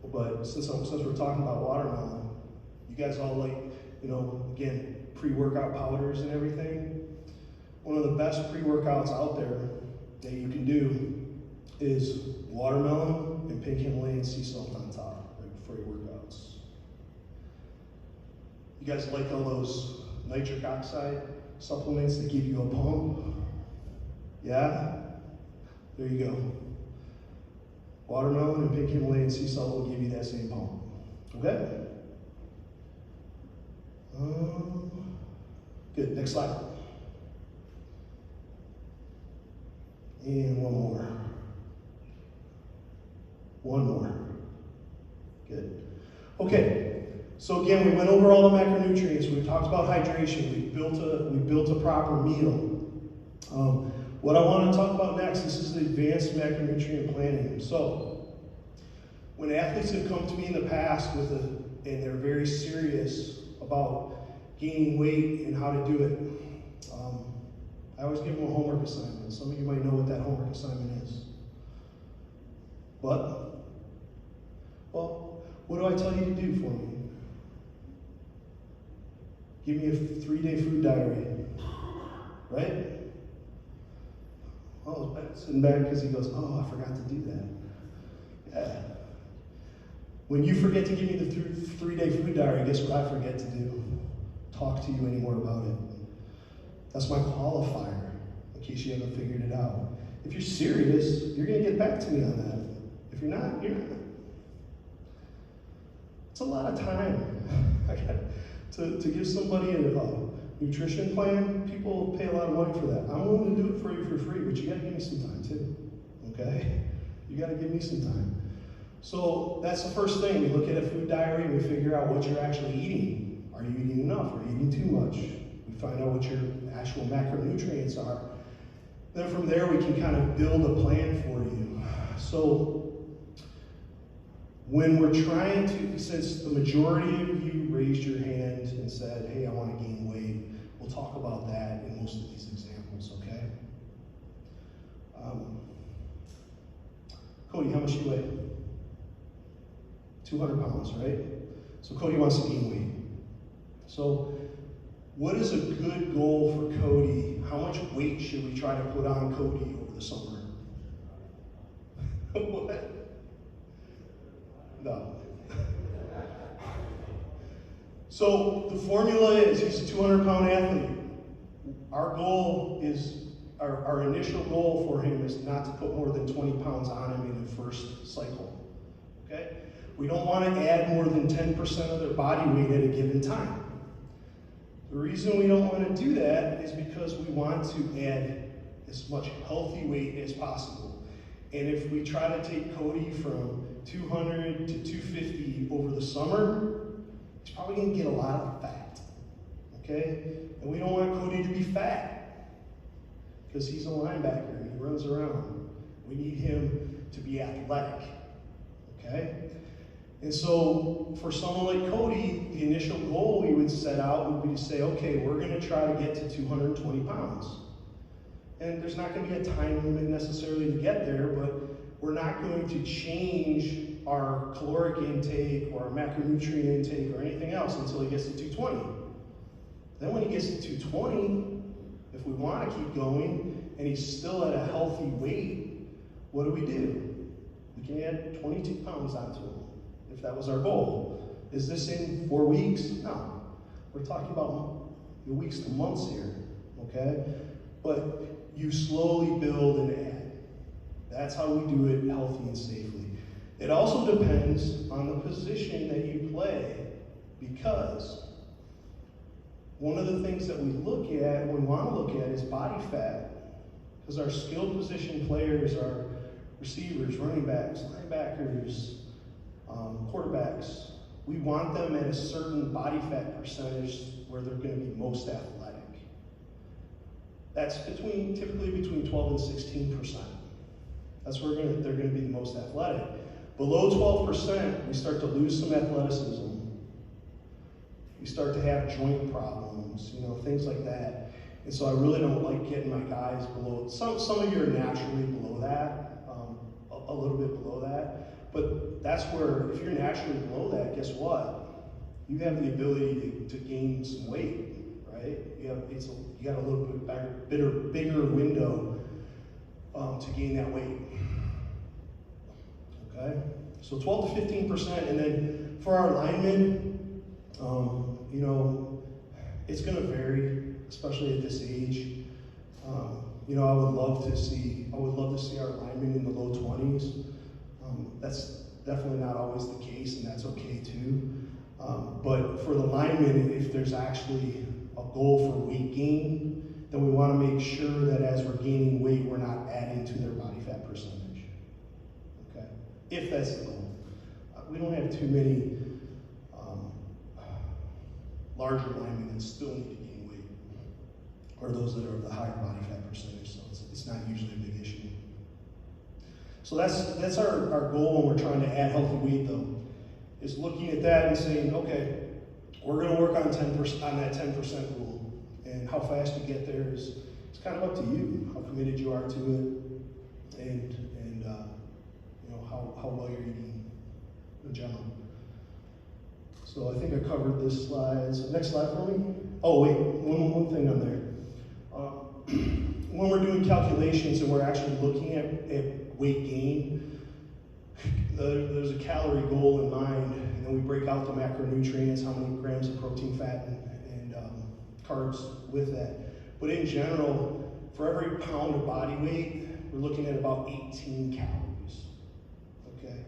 but since we're talking about watermelon, you guys all like, again, pre-workout powders and everything. One of the best pre-workouts out there that you can do is watermelon and pink Himalayan sea salt on top, right before your workouts. You guys like all those nitric oxide supplements that give you a pump? Yeah? There you go. Watermelon and pink Himalayan sea salt will give you that same pump. Okay? Good, next slide. And one more. One more. Good. Okay, so again, we went over all the macronutrients. We talked about hydration. We built a proper meal. What I want to talk about next, this is the advanced macronutrient planning. So, when athletes have come to me in the past and they're very serious about gaining weight and how to do it, I always give them a homework assignment. Some of you might know what that homework assignment is. What do I tell you to do for me? Give me a 3-day food diary, right? Oh, Ben's sitting back because he goes, I forgot to do that. Yeah. When you forget to give me the 3-day food diary, guess what I forget to do? Talk to you anymore about it. That's my qualifier, in case you haven't figured it out. If you're serious, you're going to get back to me on that. If you're not, you're not. It's a lot of time. to give somebody a nutrition plan, people pay a lot of money for that. I'm willing to do it for you for free, but you got to give me some time too. Okay? You got to give me some time. So that's the first thing. We look at a food diary and we figure out what you're actually eating. Are you eating enough? Are you eating too much? We find out what your actual macronutrients are. Then from there we can kind of build a plan for you. So when we're trying to, since the majority of you raised your hand and said, hey, I want to gain weight, we'll talk about that in most of these examples, okay? Cody, how much do you weigh? 200 pounds, right? So Cody wants to gain weight. So what is a good goal for Cody? How much weight should we try to put on Cody over the summer? What? No. So the formula is, he's a 200-pound athlete. Our goal is, our initial goal for him is not to put more than 20 pounds on him in the first cycle. Okay? We don't want to add more than 10% of their body weight at a given time. The reason we don't want to do that is because we want to add as much healthy weight as possible. And if we try to take Cody from 200 to 250 over the summer, he's probably going to get a lot of fat. Okay? And we don't want Cody to be fat because he's a linebacker and he runs around. We need him to be athletic. Okay? And so for someone like Cody, the initial goal we would set out would be to say, okay, we're going to try to get to 220 pounds. And there's not going to be a time limit necessarily to get there, but we're not going to change our caloric intake or our macronutrient intake or anything else until he gets to 220. Then when he gets to 220, If we want to keep going and he's still at a healthy weight, what do? We can add 22 pounds onto him, if that was our goal. Is this in 4 weeks? No. We're talking about weeks to months here, okay? But you slowly build and add. That's how we do it healthy and safely. It also depends on the position that you play, because one of the things that we look at, we want to look at, is body fat. Because our skilled position players are receivers, running backs, linebackers, quarterbacks. We want them at a certain body fat percentage where they're going to be most athletic. That's typically between 12 and 16%. That's where they're going to be the most athletic. Below 12%, we start to lose some athleticism. We start to have joint problems, things like that. And so I really don't like getting my guys below. Some of you are naturally below that, a little bit below that. But that's where, if you're naturally below that, guess what? You have the ability to gain some weight, right? You got a little bit bigger window to gain that weight. Okay? So 12 to 15%, and then for our linemen, it's going to vary, especially at this age. I would love to see our linemen in the low 20s. That's definitely not always the case, and that's okay too. But for the linemen, if there's actually a goal for weight gain, then we want to make sure that as we're gaining weight, we're not adding to their body fat percentage. Okay, if that's the goal. We don't have too many larger linemen that still need to gain weight, or those that are of the higher body fat percentage, so it's not usually a big issue. So that's our goal when we're trying to add healthy weight, though, is looking at that and saying, okay, we're going to work on 10% on that 10% rule, and how fast you get there is kind of up to you, how committed you are to it, and how well you're eating in general. So I think I covered this slide. So next slide for me. Oh wait, one thing on there. When we're doing calculations and we're actually looking at weight gain, there's a calorie goal in mind, and then we break out the macronutrients, how many grams of protein, fat, and carbs with that. But in general, for every pound of body weight, we're looking at about 18 calories. Okay,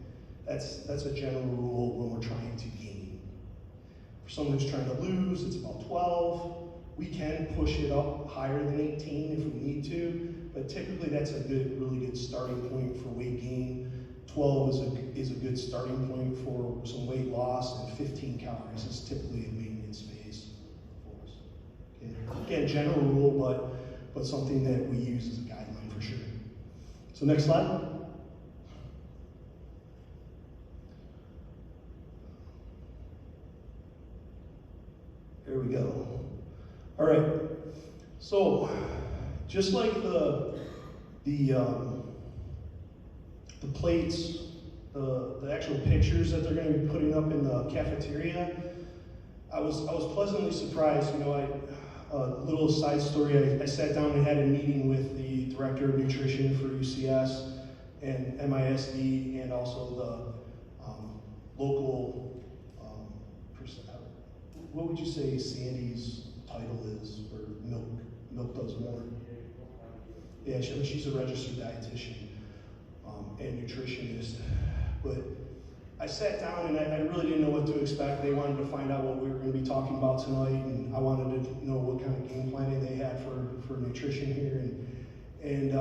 that's a general rule when we're trying to gain. For someone who's trying to lose, it's about 12. We can push it up higher than 18 if we need to, but typically that's a really good starting point for weight gain. 12 is a good starting point for some weight loss, and 15 calories is typically a maintenance phase for us. Okay. Again, general rule, but something that we use as a guideline for sure. So next slide. There we go. All right. So, just like the plates, the actual pictures that they're going to be putting up in the cafeteria, I was pleasantly surprised. A little side story. I sat down and had a meeting with the director of nutrition for UCS and MISD, and also the local. What would you say Sandy's title is for Milk Does More? Yeah, she's a registered dietitian and nutritionist. But I sat down and I really didn't know what to expect. They wanted to find out what we were going to be talking about tonight, and I wanted to know what kind of game planning they had for nutrition here. And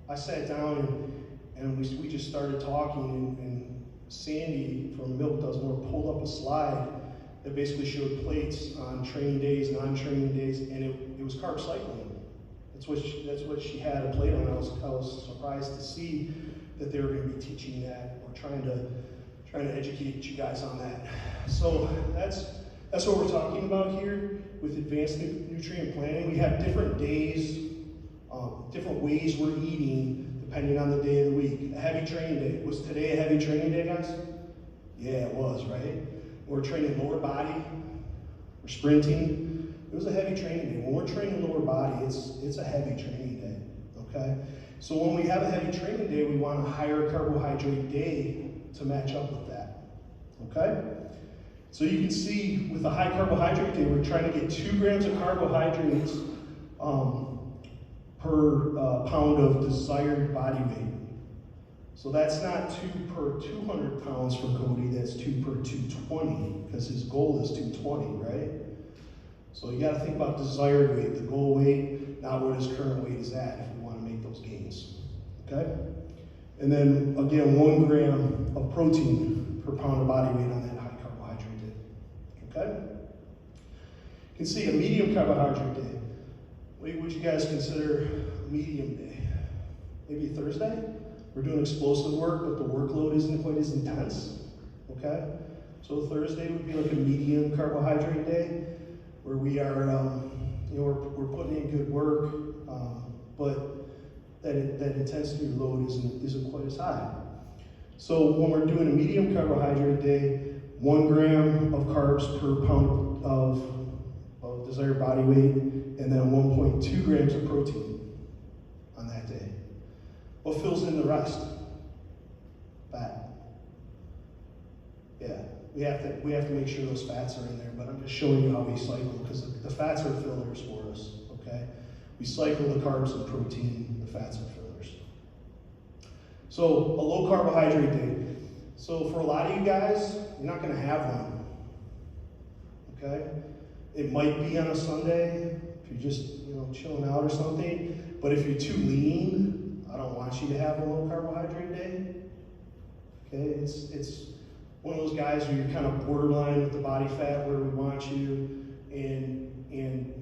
I sat down and we just started talking, and Sandy from Milk Does More pulled up a slide that basically showed plates on training days, non-training days, and it was carb cycling. That's what she had a plate on. I was surprised to see that they were going to be teaching that, or trying to educate you guys on that. So that's what we're talking about here with advanced nutrient planning. We have different days, different ways we're eating depending on the day of the week. A heavy training day. Was today a heavy training day, guys? Yeah, it was, right? We're training lower body, we're sprinting, It was a heavy training day. When we're training lower body, it's a heavy training day, okay? So when we have a heavy training day, we want a higher carbohydrate day to match up with that, okay? So you can see with a high carbohydrate day, we're trying to get 2 grams of carbohydrates per pound of desired body weight. So that's not 2 per 200 pounds for Cody, that's 2 per 220, because his goal is 220, right? So you gotta think about desired weight, the goal weight, not what his current weight is at if we wanna make those gains, okay? And then again, 1 gram of protein per pound of body weight on that high carbohydrate day, okay? You can see a medium carbohydrate day. What would you guys consider a medium day? Maybe Thursday? We're doing explosive work, but the workload isn't quite as intense, okay? So Thursday would be like a medium carbohydrate day, where we are, we're putting in good work, but that intensity load isn't quite as high. So when we're doing a medium carbohydrate day, 1 gram of carbs per pound of desired body weight, and then 1.2 grams of protein on that day. What fills in the rest? Fat. Yeah, we have to make sure those fats are in there, but I'm just showing you how we cycle, because the fats are fillers for us, okay? We cycle the carbs and protein, the fats are fillers. So a low carbohydrate day. So for a lot of you guys, you're not gonna have one, okay? It might be on a Sunday, if you're just chilling out or something, but if you're too lean, I don't want you to have a low carbohydrate day, okay? It's one of those guys where you're kind of borderline with the body fat where we want you, and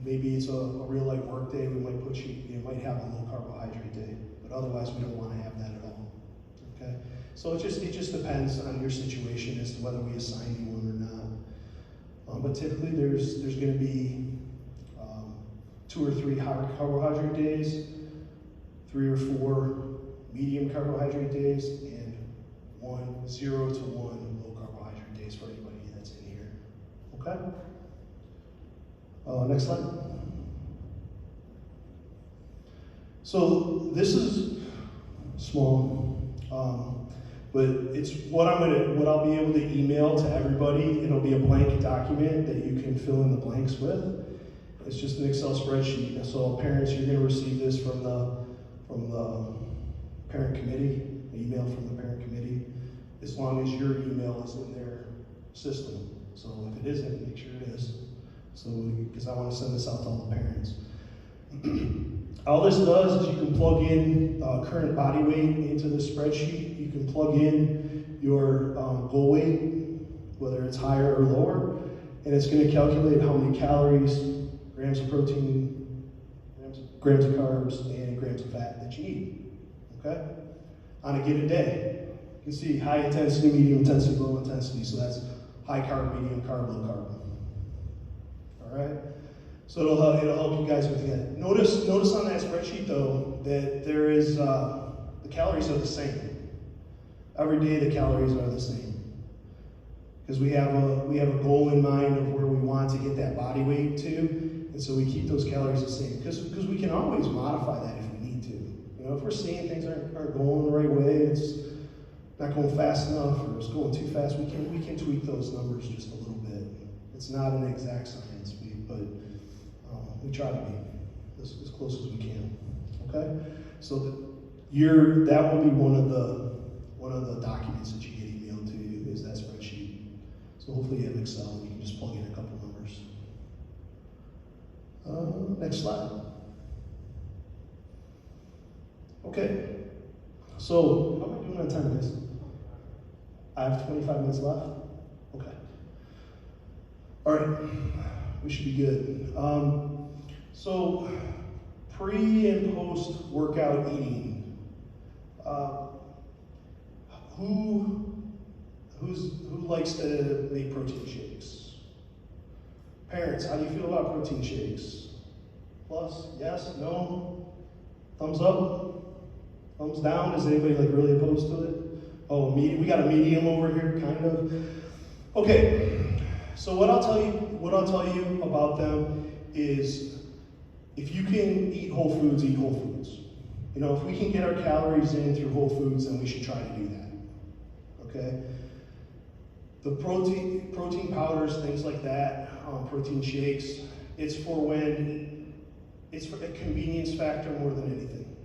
maybe it's a real light work day, we might put you might have a low carbohydrate day, but otherwise we don't want to have that at all, okay? So it just depends on your situation as to whether we assign you one or not. But typically there's going to be 2 or 3 high carbohydrate days, 3 or 4 medium carbohydrate days, and 0 to 1 low carbohydrate days for anybody that's in here. Okay? Next slide. So this is small, but it's what I'll be able to email to everybody. It'll be a blank document that you can fill in the blanks with. It's just an Excel spreadsheet. So parents, you're going to receive this from the parent committee, an email from the parent committee, as long as your email is in their system. So if it isn't, make sure it is. So, because I want to send this out to all the parents. All this does is you can plug in current body weight into the spreadsheet. You can plug in your goal weight, whether it's higher or lower, and it's going to calculate how many calories, grams of protein, grams of carbs, and grams of fat that you need, okay? On a given day. You can see high intensity, medium intensity, low intensity, so that's high carb, medium carb, low carb. All right? So it'll help you guys with that. Notice on that spreadsheet though, that there is, the calories are the same. Every day the calories are the same. Because we have a goal in mind of where we want to get that body weight to, and so we keep those calories the same. Because we can always modify that if we need to. If we're seeing things aren't going the right way, it's not going fast enough, or it's going too fast, we can tweak those numbers just a little bit. It's not an exact science, but we try to be as close as we can. Okay, so that will be one of the documents that you get emailed to you is that spreadsheet. So hopefully you have Excel and you can just plug in a couple numbers. Next slide. Okay, so how am I doing on time, guys? I have 25 minutes left? Okay. All right, we should be good. So pre and post workout eating. Who likes to make protein shakes? Parents, how do you feel about protein shakes? Plus, yes, no, thumbs up, thumbs down. Is anybody really opposed to it? Oh, we got a medium over here, kind of. Okay, so what I'll tell you about them is if you can eat whole foods, eat whole foods. You know, if we can get our calories in through whole foods, then we should try to do that, okay? The protein powders, things like that, protein shakes, it's for a convenience factor more than anything,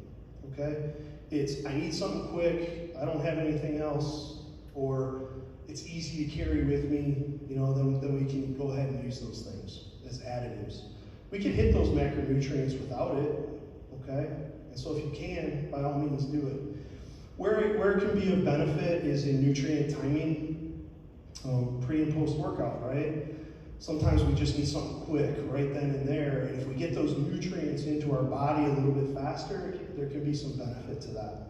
okay? It's, I need something quick, I don't have anything else, or it's easy to carry with me, you know, then we can go ahead and use those things as additives. We can hit those macronutrients without it, okay? And so if you can, by all means do it. Where it can be of benefit is in nutrient timing, pre and post workout, right? Sometimes we just need something quick right then and there, and if we get those nutrients into our body a little bit faster, there can be some benefit to that,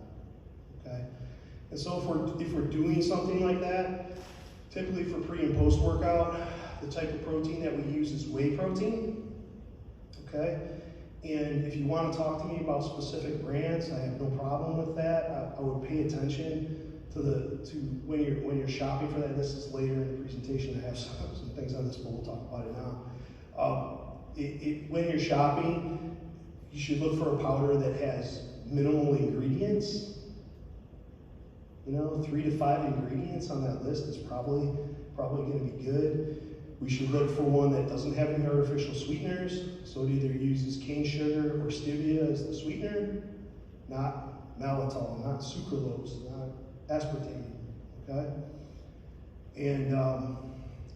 okay? And so if we're doing something like that, typically for pre and post workout, the type of protein that we use is whey protein, okay? And if you want to talk to me about specific brands, I have no problem with that. I would pay attention to when you're shopping for that. This is later in the presentation. I have some things on this, but we'll talk about it now. When you're shopping, you should look for a powder that has minimal ingredients. You know, 3 to 5 ingredients on that list is probably going to be good. We should look for one that doesn't have any artificial sweeteners, so it either uses cane sugar or stevia as the sweetener, not maltitol, not sucralose, not aspartame, okay? And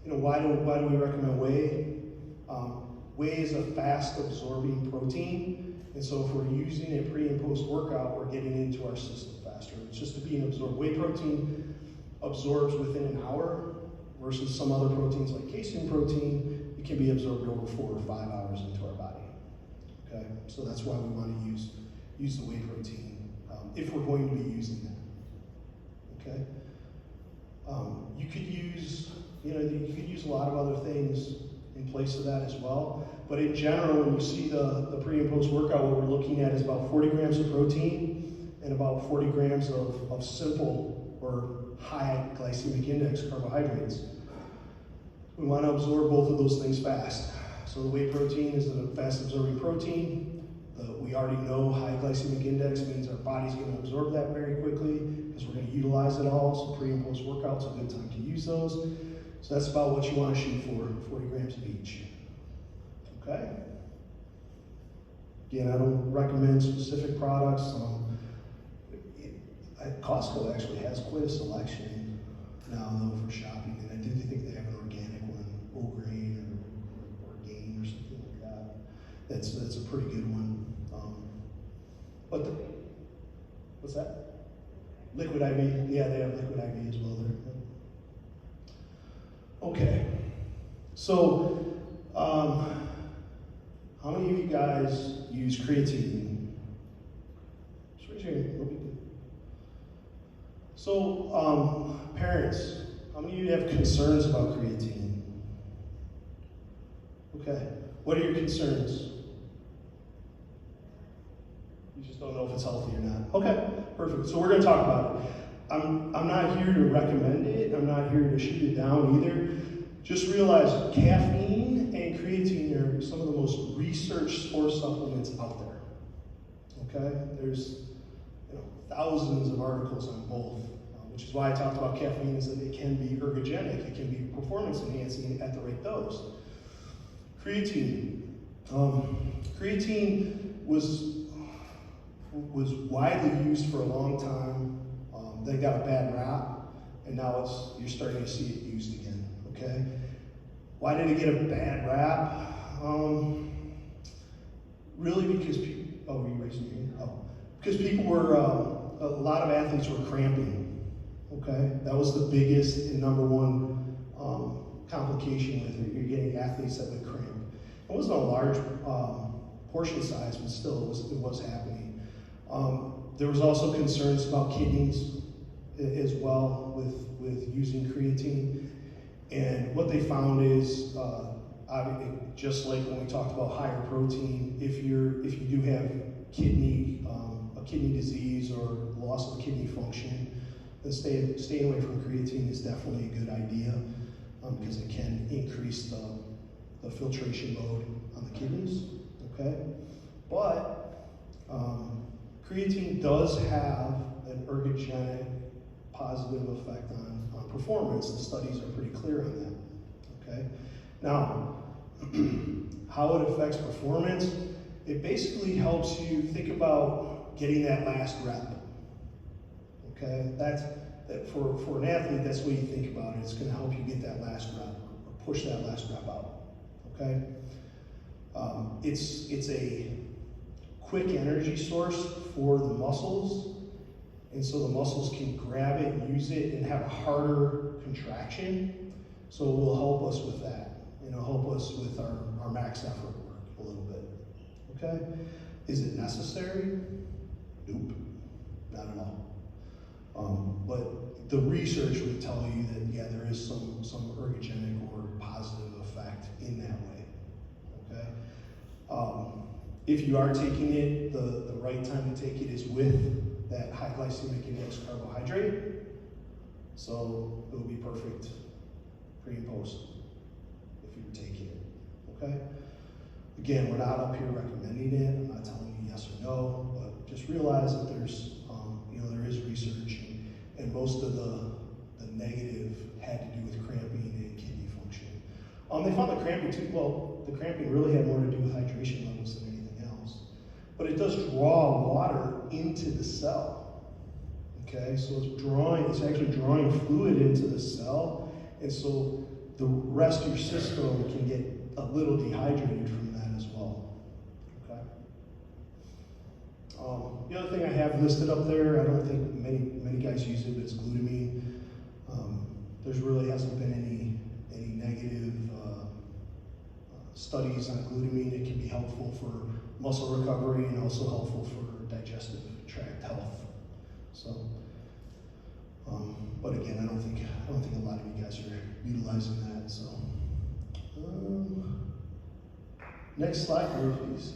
you know, why do we recommend whey? Whey is a fast-absorbing protein, and so if we're using it pre and post workout, we're getting into our system faster. It's just being absorbed. Whey protein absorbs within an hour, versus some other proteins like casein protein, it can be absorbed over 4 or 5 hours into our body. Okay, so that's why we want to use the whey protein if we're going to be using that. Okay, you could use a lot of other things in place of that as well. But in general, when you see the pre and post workout, what we're looking at is about 40 grams of protein and about 40 grams of simple or high glycemic index carbohydrates. We want to absorb both of those things fast. So the whey protein is a fast absorbing protein. We already know high glycemic index means our body's going to absorb that very quickly because we're going to utilize it all. So pre and post workout's a good time to use those. So that's about what you want to shoot for, 40 grams of each. Okay? Again, I don't recommend specific products. Costco actually has quite a selection now, though, for shopping, and I do think they have an organic one, O'Grain or Gain or something like that. That's a pretty good one. What's that? Liquid IV. Yeah, they have Liquid IV as well there. Okay. So, how many of you guys use creatine? Just raise your hand. So, parents, how many of you have concerns about creatine? Okay, what are your concerns? You just don't know if it's healthy or not. Okay, perfect. So we're going to talk about it. I'm not here to recommend it. I'm not here to shoot it down either. Just realize caffeine and creatine are some of the most researched sports supplements out there. Okay, there's thousands of articles on both, which is why I talked about caffeine, is that it can be ergogenic, it can be performance enhancing at the right dose. Creatine. Creatine was widely used for a long time. They got a bad rap, and now you're starting to see it used again. Okay, why did it get a bad rap? Really, because people. Oh, were you raising your hand? Oh, because people were. A lot of athletes were cramping. Okay, that was the biggest and number one complication with it. You're getting athletes that would cramp. It wasn't a large portion size, but still, it was happening. There was also concerns about kidneys as well with using creatine. And what they found is, just like when we talked about higher protein, if you do have a kidney disease or loss of kidney function, then staying away from creatine is definitely a good idea because it can increase the filtration load on the kidneys, okay? But creatine does have an ergogenic positive effect on performance. The studies are pretty clear on that, okay? Now, how it affects performance, it basically helps you think about getting that last rep, okay? That for an athlete, that's what you think about it. It's gonna help you get that last rep, or push that last rep out, okay? It's a quick energy source for the muscles, and so the muscles can grab it and use it and have a harder contraction, so it will help us with that. It'll help us with our max effort work a little bit, okay? Is it necessary? Nope, not at all. But the research would tell you that, yeah, there is some ergogenic or positive effect in that way, okay? If you are taking it, the right time to take it is with that high glycemic index carbohydrate, so it will be perfect pre and post if you were taking it, okay? Again, we're not up here recommending it. I'm not telling you yes or no, but just realize that there's, there is research, and most of the negative had to do with cramping and kidney function. They found the cramping too, well, the cramping really had more to do with hydration levels than anything else. But it does draw water into the cell, okay? So it's actually drawing fluid into the cell, and so the rest of your system can get a little dehydrated from that as well, okay? The other thing I have listed up there, I don't think many guys use it, but it's glutamine. There's really hasn't been any negative studies on glutamine. It can be helpful for muscle recovery and also helpful for digestive tract health. So, but again, I don't think a lot of you guys are utilizing that. So, next slide, please.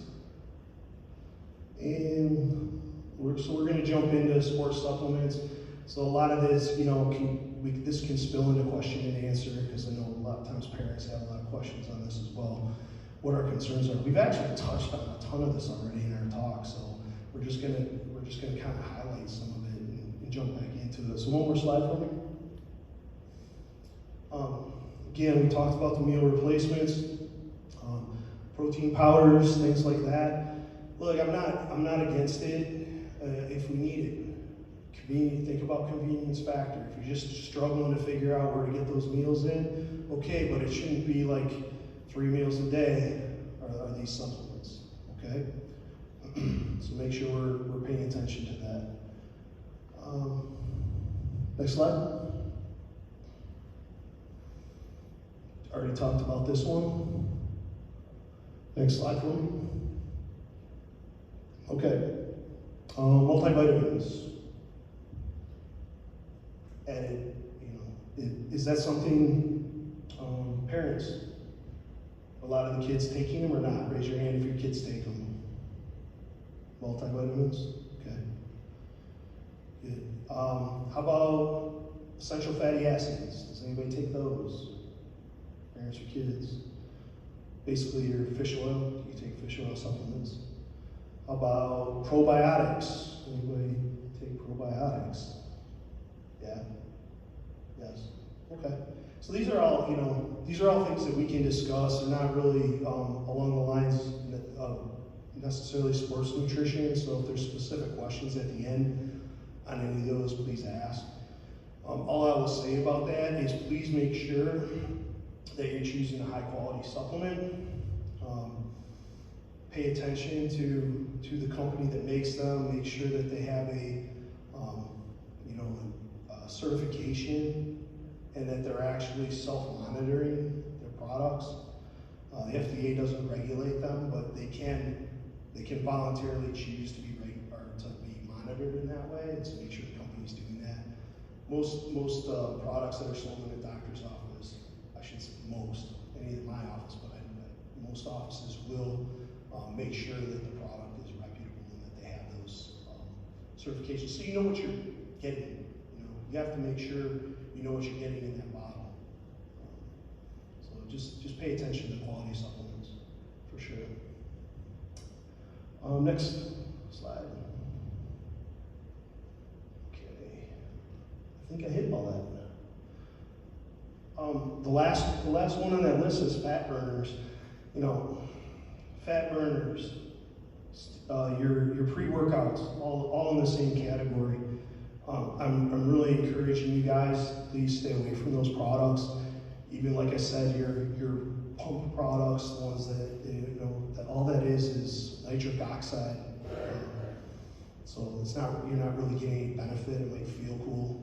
And we're going to jump into sports supplements. So a lot of this, this can spill into question and answer, because I know a lot of times parents have a lot of questions on this as well. What our concerns are. We've actually touched on a ton of this already in our talk, so we're just gonna kind of highlight some of it and jump back into it. So one more slide for me. Again, we talked about the meal replacements, protein powders, things like that. Look, I'm not against it if we need it. Think about convenience factor. If you're just struggling to figure out where to get those meals in, okay, but it shouldn't be like 3 meals a day are these supplements, okay? So make sure we're paying attention to that. Next slide. Already talked about this one. Next slide for me. Okay. Multivitamins. Added, is that something parents, a lot of the kids taking them or not? Raise your hand if your kids take them. Multivitamins, okay. Good. How about essential fatty acids? Does anybody take those? Parents or kids? Basically your fish oil, do you take fish oil supplements? How about probiotics? Anybody take probiotics? Yeah? Yes? Okay. So these are all, things that we can discuss. They're not really along the lines of necessarily sports nutrition, so if there's specific questions at the end on any of those, please ask. All I will say about that is please make sure that you're choosing a high quality supplement. Pay attention to the company that makes them. Make sure that they have a certification and that they're actually self-monitoring their products. The FDA doesn't regulate them, but they can voluntarily choose to be monitored in that way, and so make sure the company's doing that. Most products that are sold in a doctor's office, I should say most, any in my office, but most offices will make sure that the product is reputable and that they have those certifications, so you know what you're getting. You have to make sure you know what you're getting in that bottle. So just pay attention to quality supplements, for sure. Next slide. Okay, I think I hit all that. The last one on that list is fat burners. You know, fat burners, your pre-workouts, all in the same category. I'm really encouraging you guys, please stay away from those products. Even like I said, your pump products, the ones that, you know, that all that is nitric oxide. So it's not, you're not really getting any benefit. It might feel cool.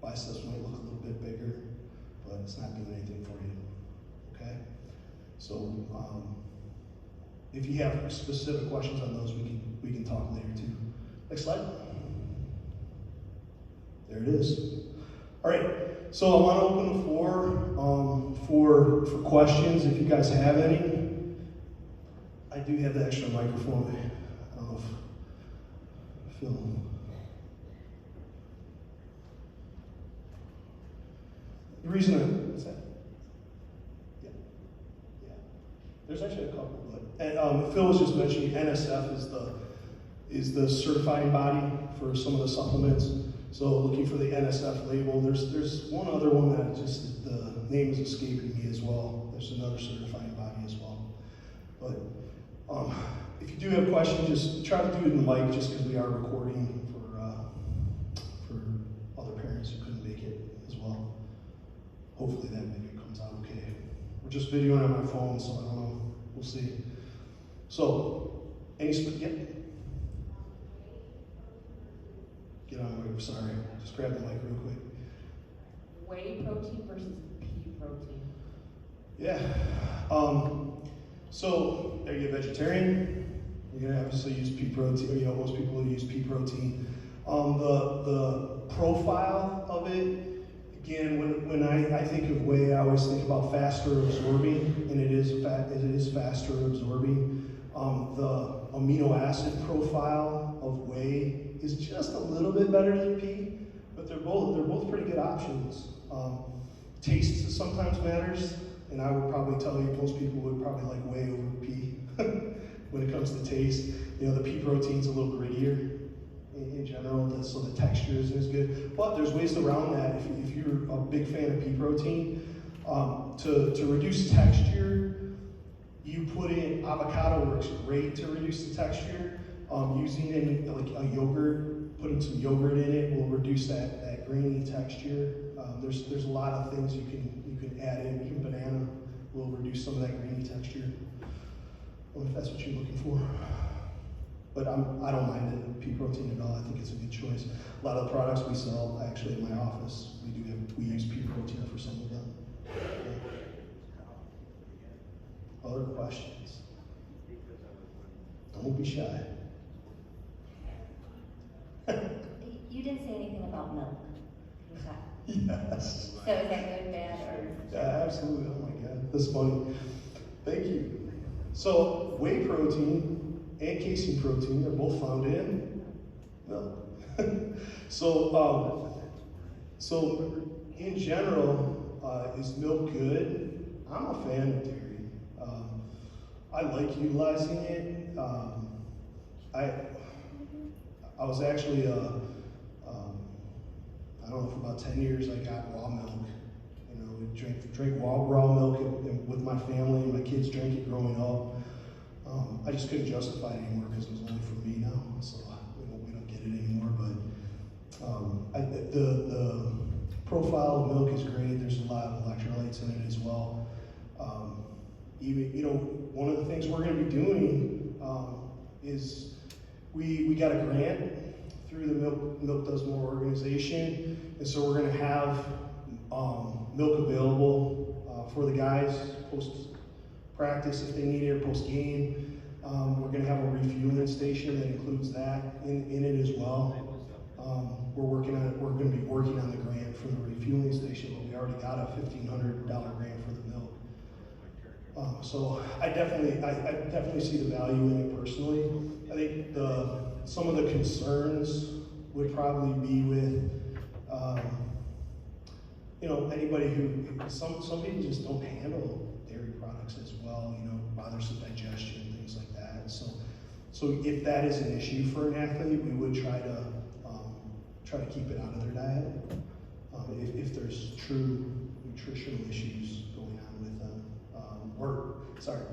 Biceps might look a little bit bigger, but it's not doing anything for you, okay? So if you have specific questions on those, we can talk later too. Next slide. There it is. All right, so I want to open the floor for questions if you guys have any. I do have the extra microphone. I don't know if Phil. The reason what's that? Yeah. There's actually a couple, but Phil was just mentioning NSF is the certifying body for some of the supplements. So looking for the NSF label. There's one other one that just the name is escaping me as well. There's another certifying body as well. But if you do have questions, just try to do it in the mic, just because we are recording for other parents who couldn't make it as well. Hopefully that video comes out okay. We're just videoing on my phone, so I don't know. We'll see. So, yeah. Get on the mic, sorry. Just grab the mic real quick. Whey protein versus pea protein. Yeah. So, are you a vegetarian? You're gonna obviously use pea protein. You know, most people use pea protein. The profile of it, again, when I think of whey, I always think about faster absorbing, and it is faster absorbing. The amino acid profile of whey is just a little bit better than pea, but they're both pretty good options. Taste sometimes matters, and I would probably tell you most people would probably like whey over pea when it comes to taste. You know, the pea protein's a little grittier in general, so the texture isn't as good. But there's ways around that. If you're a big fan of pea protein, to reduce texture, you put in avocado works great to reduce the texture. Using like a yogurt, putting some yogurt in it will reduce that grainy texture. There's a lot of things you can add in. Even banana will reduce some of that grainy texture. If that's what you're looking for. But I don't mind it, pea protein at all. I think it's a good choice. A lot of the products we sell, actually in my office, we use pea protein for some of them. Other questions? Don't be shy. You didn't say anything about milk. Yes. So is that good, bad, or? Yeah, absolutely. Oh my God, that's funny. Thank you. So whey protein and casein protein are both found in milk. So in general, is milk good? I'm a fan of dairy. I like utilizing it. I was actually, I don't know, for about 10 years I got raw milk. You know, we drank raw milk with my family, and my kids drank it growing up. I just couldn't justify it anymore because it was only for me now, so we don't get it anymore. But the profile of milk is great. There's a lot of electrolytes in it as well. Even, you know, one of the things we're going to be doing is we got a grant through the Milk Does More organization, and so we're going to have milk available for the guys post-practice if they need it, or post-game. We're going to have a refueling station that includes that in it as well. We're going to be working on the grant for the refueling station, but we already got a $1,500 grant for the milk. So I definitely see the value in it personally. I think some of the concerns would probably be with you know, anybody who, some people just don't handle dairy products as well, you know, bothers with digestion, things like that. So if that is an issue for an athlete, we would try to keep it out of their diet. If there's true nutritional issues going on with them,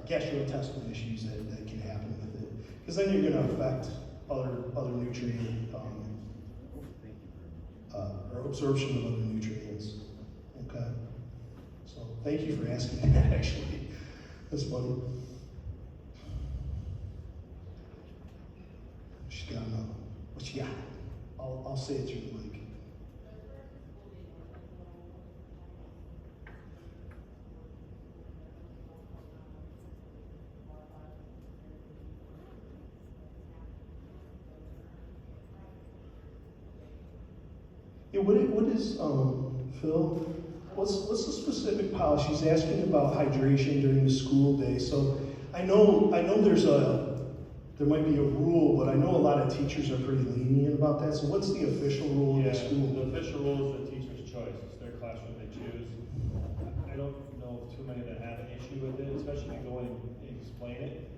gastrointestinal issues that can happen with it, because then you're going to affect other nutrient or absorption of other nutrients. Okay, so thank you for asking that. Actually, that's funny. She's got another. What you got? I'll say it through the mic. Yeah, what is Phil? What's the specific policy? She's asking about hydration during the school day. So I know there might be a rule, but I know a lot of teachers are pretty lenient about that. So what's the official rule in the school? The official rule is the teacher's choice. It's their classroom they choose. I don't know of too many that have an issue with it, especially if you go in and explain it.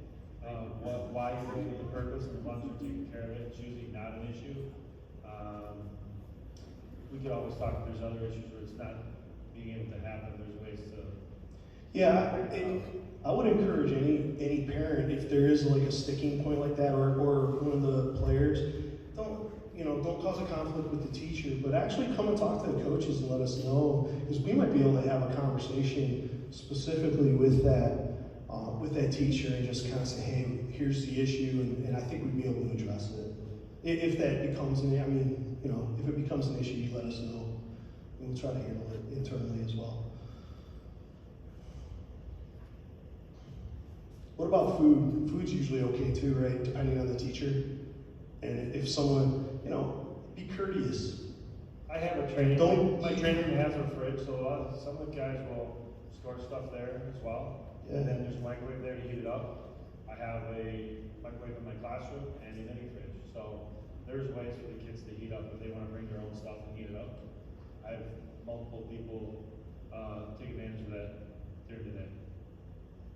Why you're doing it, the purpose, and as long as you're taking care of it, it's usually not an issue. We could always talk if there's other issues where it's not being able to happen. There's ways to. Yeah, I would encourage any parent, if there is like a sticking point like that, or one of the players, don't cause a conflict with the teacher, but actually come and talk to the coaches and let us know, because we might be able to have a conversation specifically with that teacher and just kind of say, hey, here's the issue, and I think we'd be able to address it. If that becomes if it becomes an issue, you let us know, and we'll try to handle it internally as well. What about food? Food's usually okay too, right? Depending on the teacher. And if someone, be courteous. I have a training. My training room has a fridge, so some of the guys will store stuff there as well. Yeah. And then there's a microwave there to heat it up. I have a microwave in my classroom and a mini fridge. So there's ways for the kids to heat up if they want to bring their own stuff and heat it up. I have multiple people take advantage of that during the day.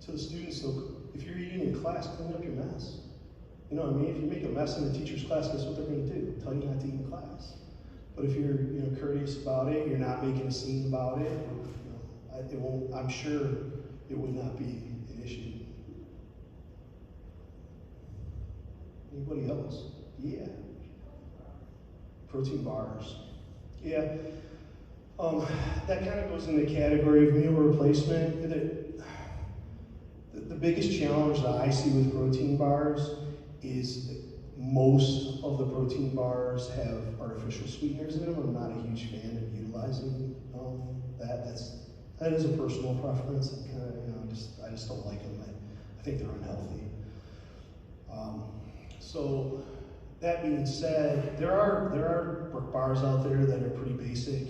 To the students, though, if you're eating in class, clean up your mess. You know what I mean? If you make a mess in the teacher's class, guess what they're going to do? Tell you not to eat in class. But if you're courteous about it, you're not making a scene about it, it won't. I'm sure it would not be an issue. Anybody else? Yeah. Protein bars. Yeah. That kind of goes in the category of meal replacement. The biggest challenge that I see with protein bars is most of the protein bars have artificial sweeteners in them. I'm not a huge fan of utilizing that. That is a personal preference. I just don't like them. I think they're unhealthy. So that being said, there are bars out there that are pretty basic.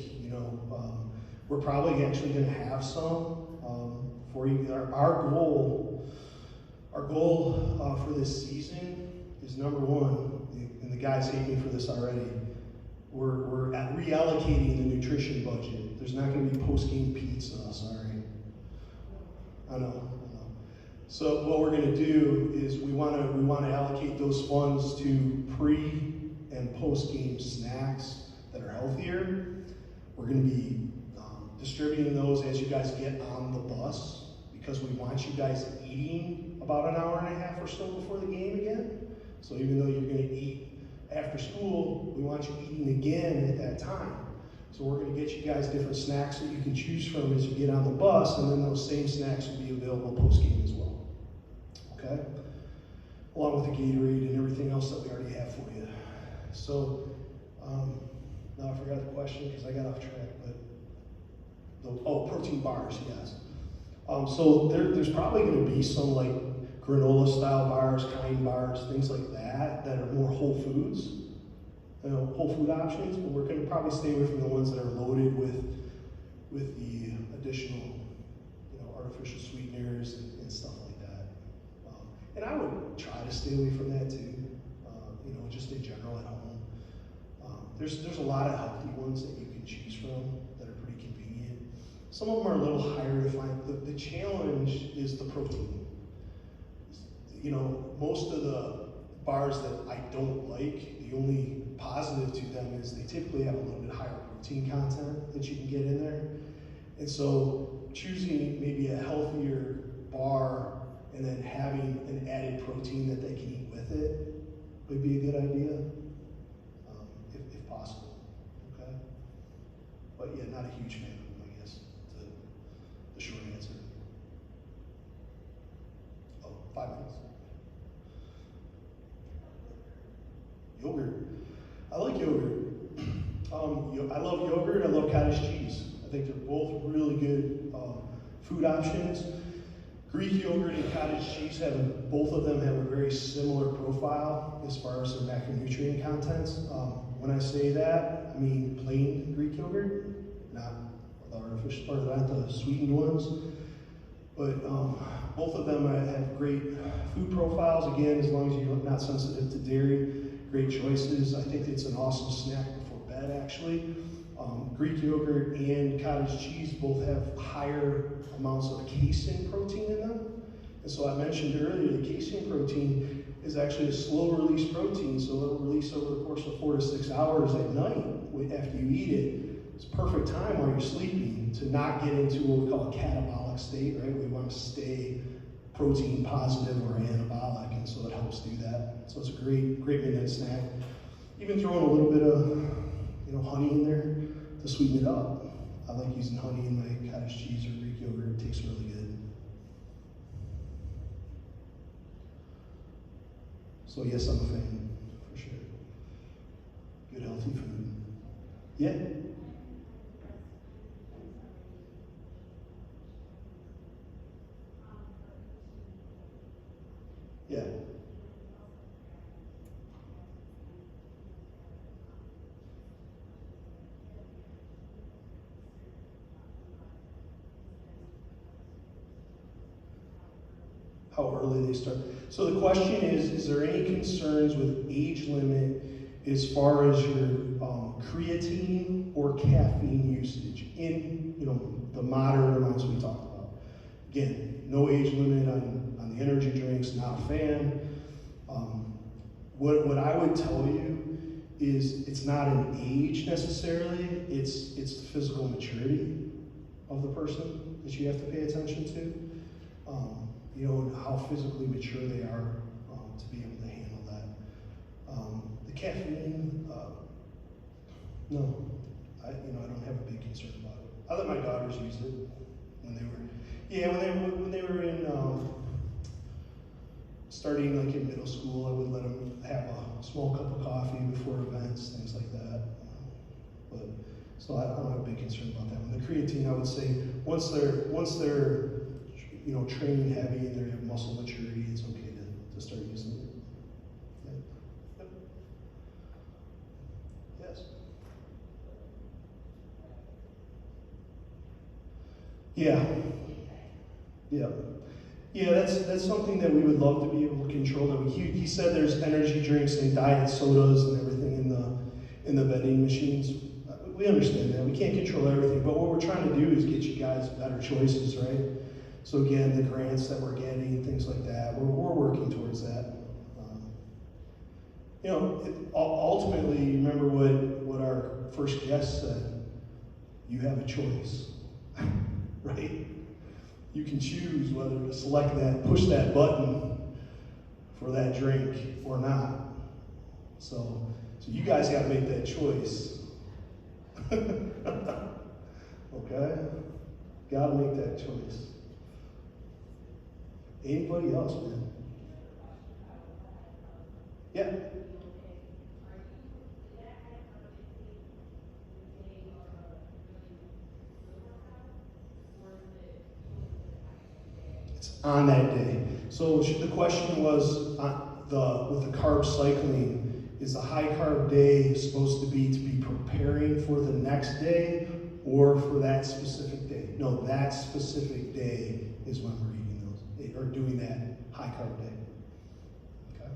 We're probably actually going to have some for you. Our goal for this season is number one, and the guys hate me for this already. We're reallocating the nutrition budget. There's not going to be post-game pizza. Sorry. I know. So what we're going to do is we want to allocate those funds to pre and post-game snacks that are healthier. We're going to be distributing those as you guys get on the bus, because we want you guys eating about an hour and a half or so before the game again. So even though you're going to eat after school, we want you eating again at that time. So we're going to get you guys different snacks that you can choose from as you get on the bus, and then those same snacks will be available post-game as well. Okay? Along with the Gatorade and everything else that we already have for you. So, now I forgot the question because I got off track, but protein bars, yes. So there's probably going to be some like granola style bars, kind bars, things like that are more whole foods, whole food options, but we're going to probably stay away from the ones that are loaded with the additional, artificial sweeteners and stuff like that. And I would try to stay away from that too, just in general at home. There's a lot of healthy ones that you can choose from that are pretty convenient. Some of them are a little higher to find. The challenge is the protein. You know, most of the bars that I don't like, the only positive to them is they typically have a little bit higher protein content that you can get in there. And so choosing maybe a healthier bar and then having an added protein that they can eat with it would be a good idea, if possible, okay? But yeah, not a huge fan of them, I guess, the short answer. Oh, 5 minutes. Yogurt. I like yogurt. I love yogurt, I love cottage cheese. I think they're both really good food options. Greek yogurt and cottage cheese both of them have a very similar profile as far as their macronutrient contents. When I say that, I mean plain Greek yogurt, not the artificial, or not the sweetened ones. But both of them have great food profiles. Again, as long as you're not sensitive to dairy, great choices. I think it's an awesome snack before bed, actually. Greek yogurt and cottage cheese both have higher amounts of casein protein in them. And so I mentioned earlier, the casein protein is actually a slow release protein, so it'll release over the course of 4 to 6 hours at night after you eat it. It's a perfect time while you're sleeping to not get into what we call a catabolic state, right? We want to stay protein positive or anabolic, and so it helps do that. So it's a great midnight snack. Even throwing a little bit of honey in there to sweeten it up. I like using honey in my cottage cheese or Greek yogurt. It tastes really good. So yes, I'm a fan, for sure. Good healthy food. Yeah? Yeah. How early they start. So the question is there any concerns with age limit as far as your creatine or caffeine usage in the moderate amounts we talked about? Again, no age limit on the energy drinks, not a fan. What I would tell you is it's not an age necessarily, it's the physical maturity of the person that you have to pay attention to. And how physically mature they are to be able to handle that. The caffeine, no, I don't have a big concern about it. I let my daughters use it when they were in starting like in middle school. I would let them have a small cup of coffee before events, things like that. So I don't have a big concern about that one. The creatine, I would say, once they're training heavy and they have muscle maturity, it's okay to start using it. Yeah. Yep. Yes. Yeah, that's something that we would love to be able to control. He said there's energy drinks and diet sodas and everything in the vending machines. We understand that. We can't control everything, but what we're trying to do is get you guys better choices, right? So again, the grants that we're getting, things like that, we're working towards that. Ultimately, remember what our first guest said. You have a choice, right? You can choose whether to select that, push that button for that drink or not. So you guys got to make that choice. Okay? Got to make that choice. Anybody else, man? Yeah. It's on that day. So the question was with the carb cycling, is the high carb day supposed to be preparing for the next day or for that specific day? No, that specific day is when we're eating those, or doing that high carb day. Okay.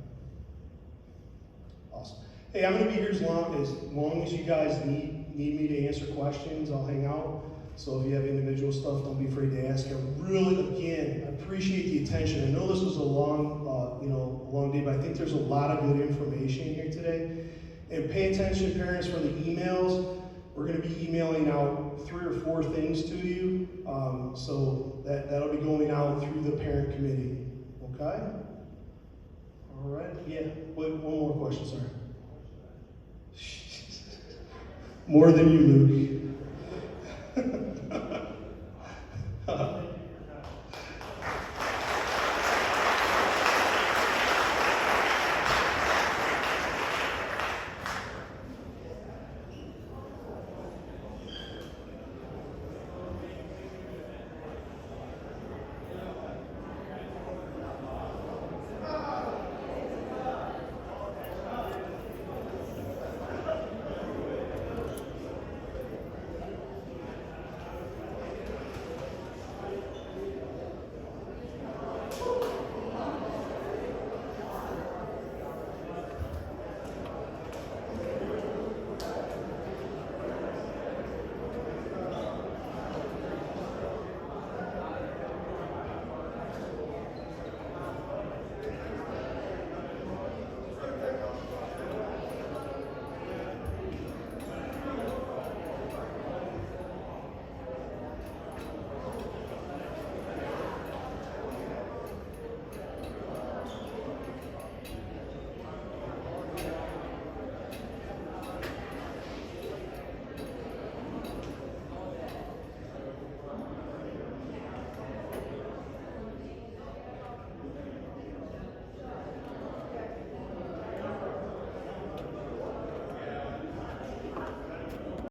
Awesome. Hey, I'm going to be here as long as you guys need me to answer questions. I'll hang out. So if you have individual stuff, don't be afraid to ask. I really, again, appreciate the attention. I know this was a long, long day, but I think there's a lot of good information here today. And pay attention, parents, for the emails. We're going to be emailing out 3 or 4 things to you. So that'll be going out through the parent committee. Okay? All right. Yeah. Wait, one more question, sorry. More than you, Luke.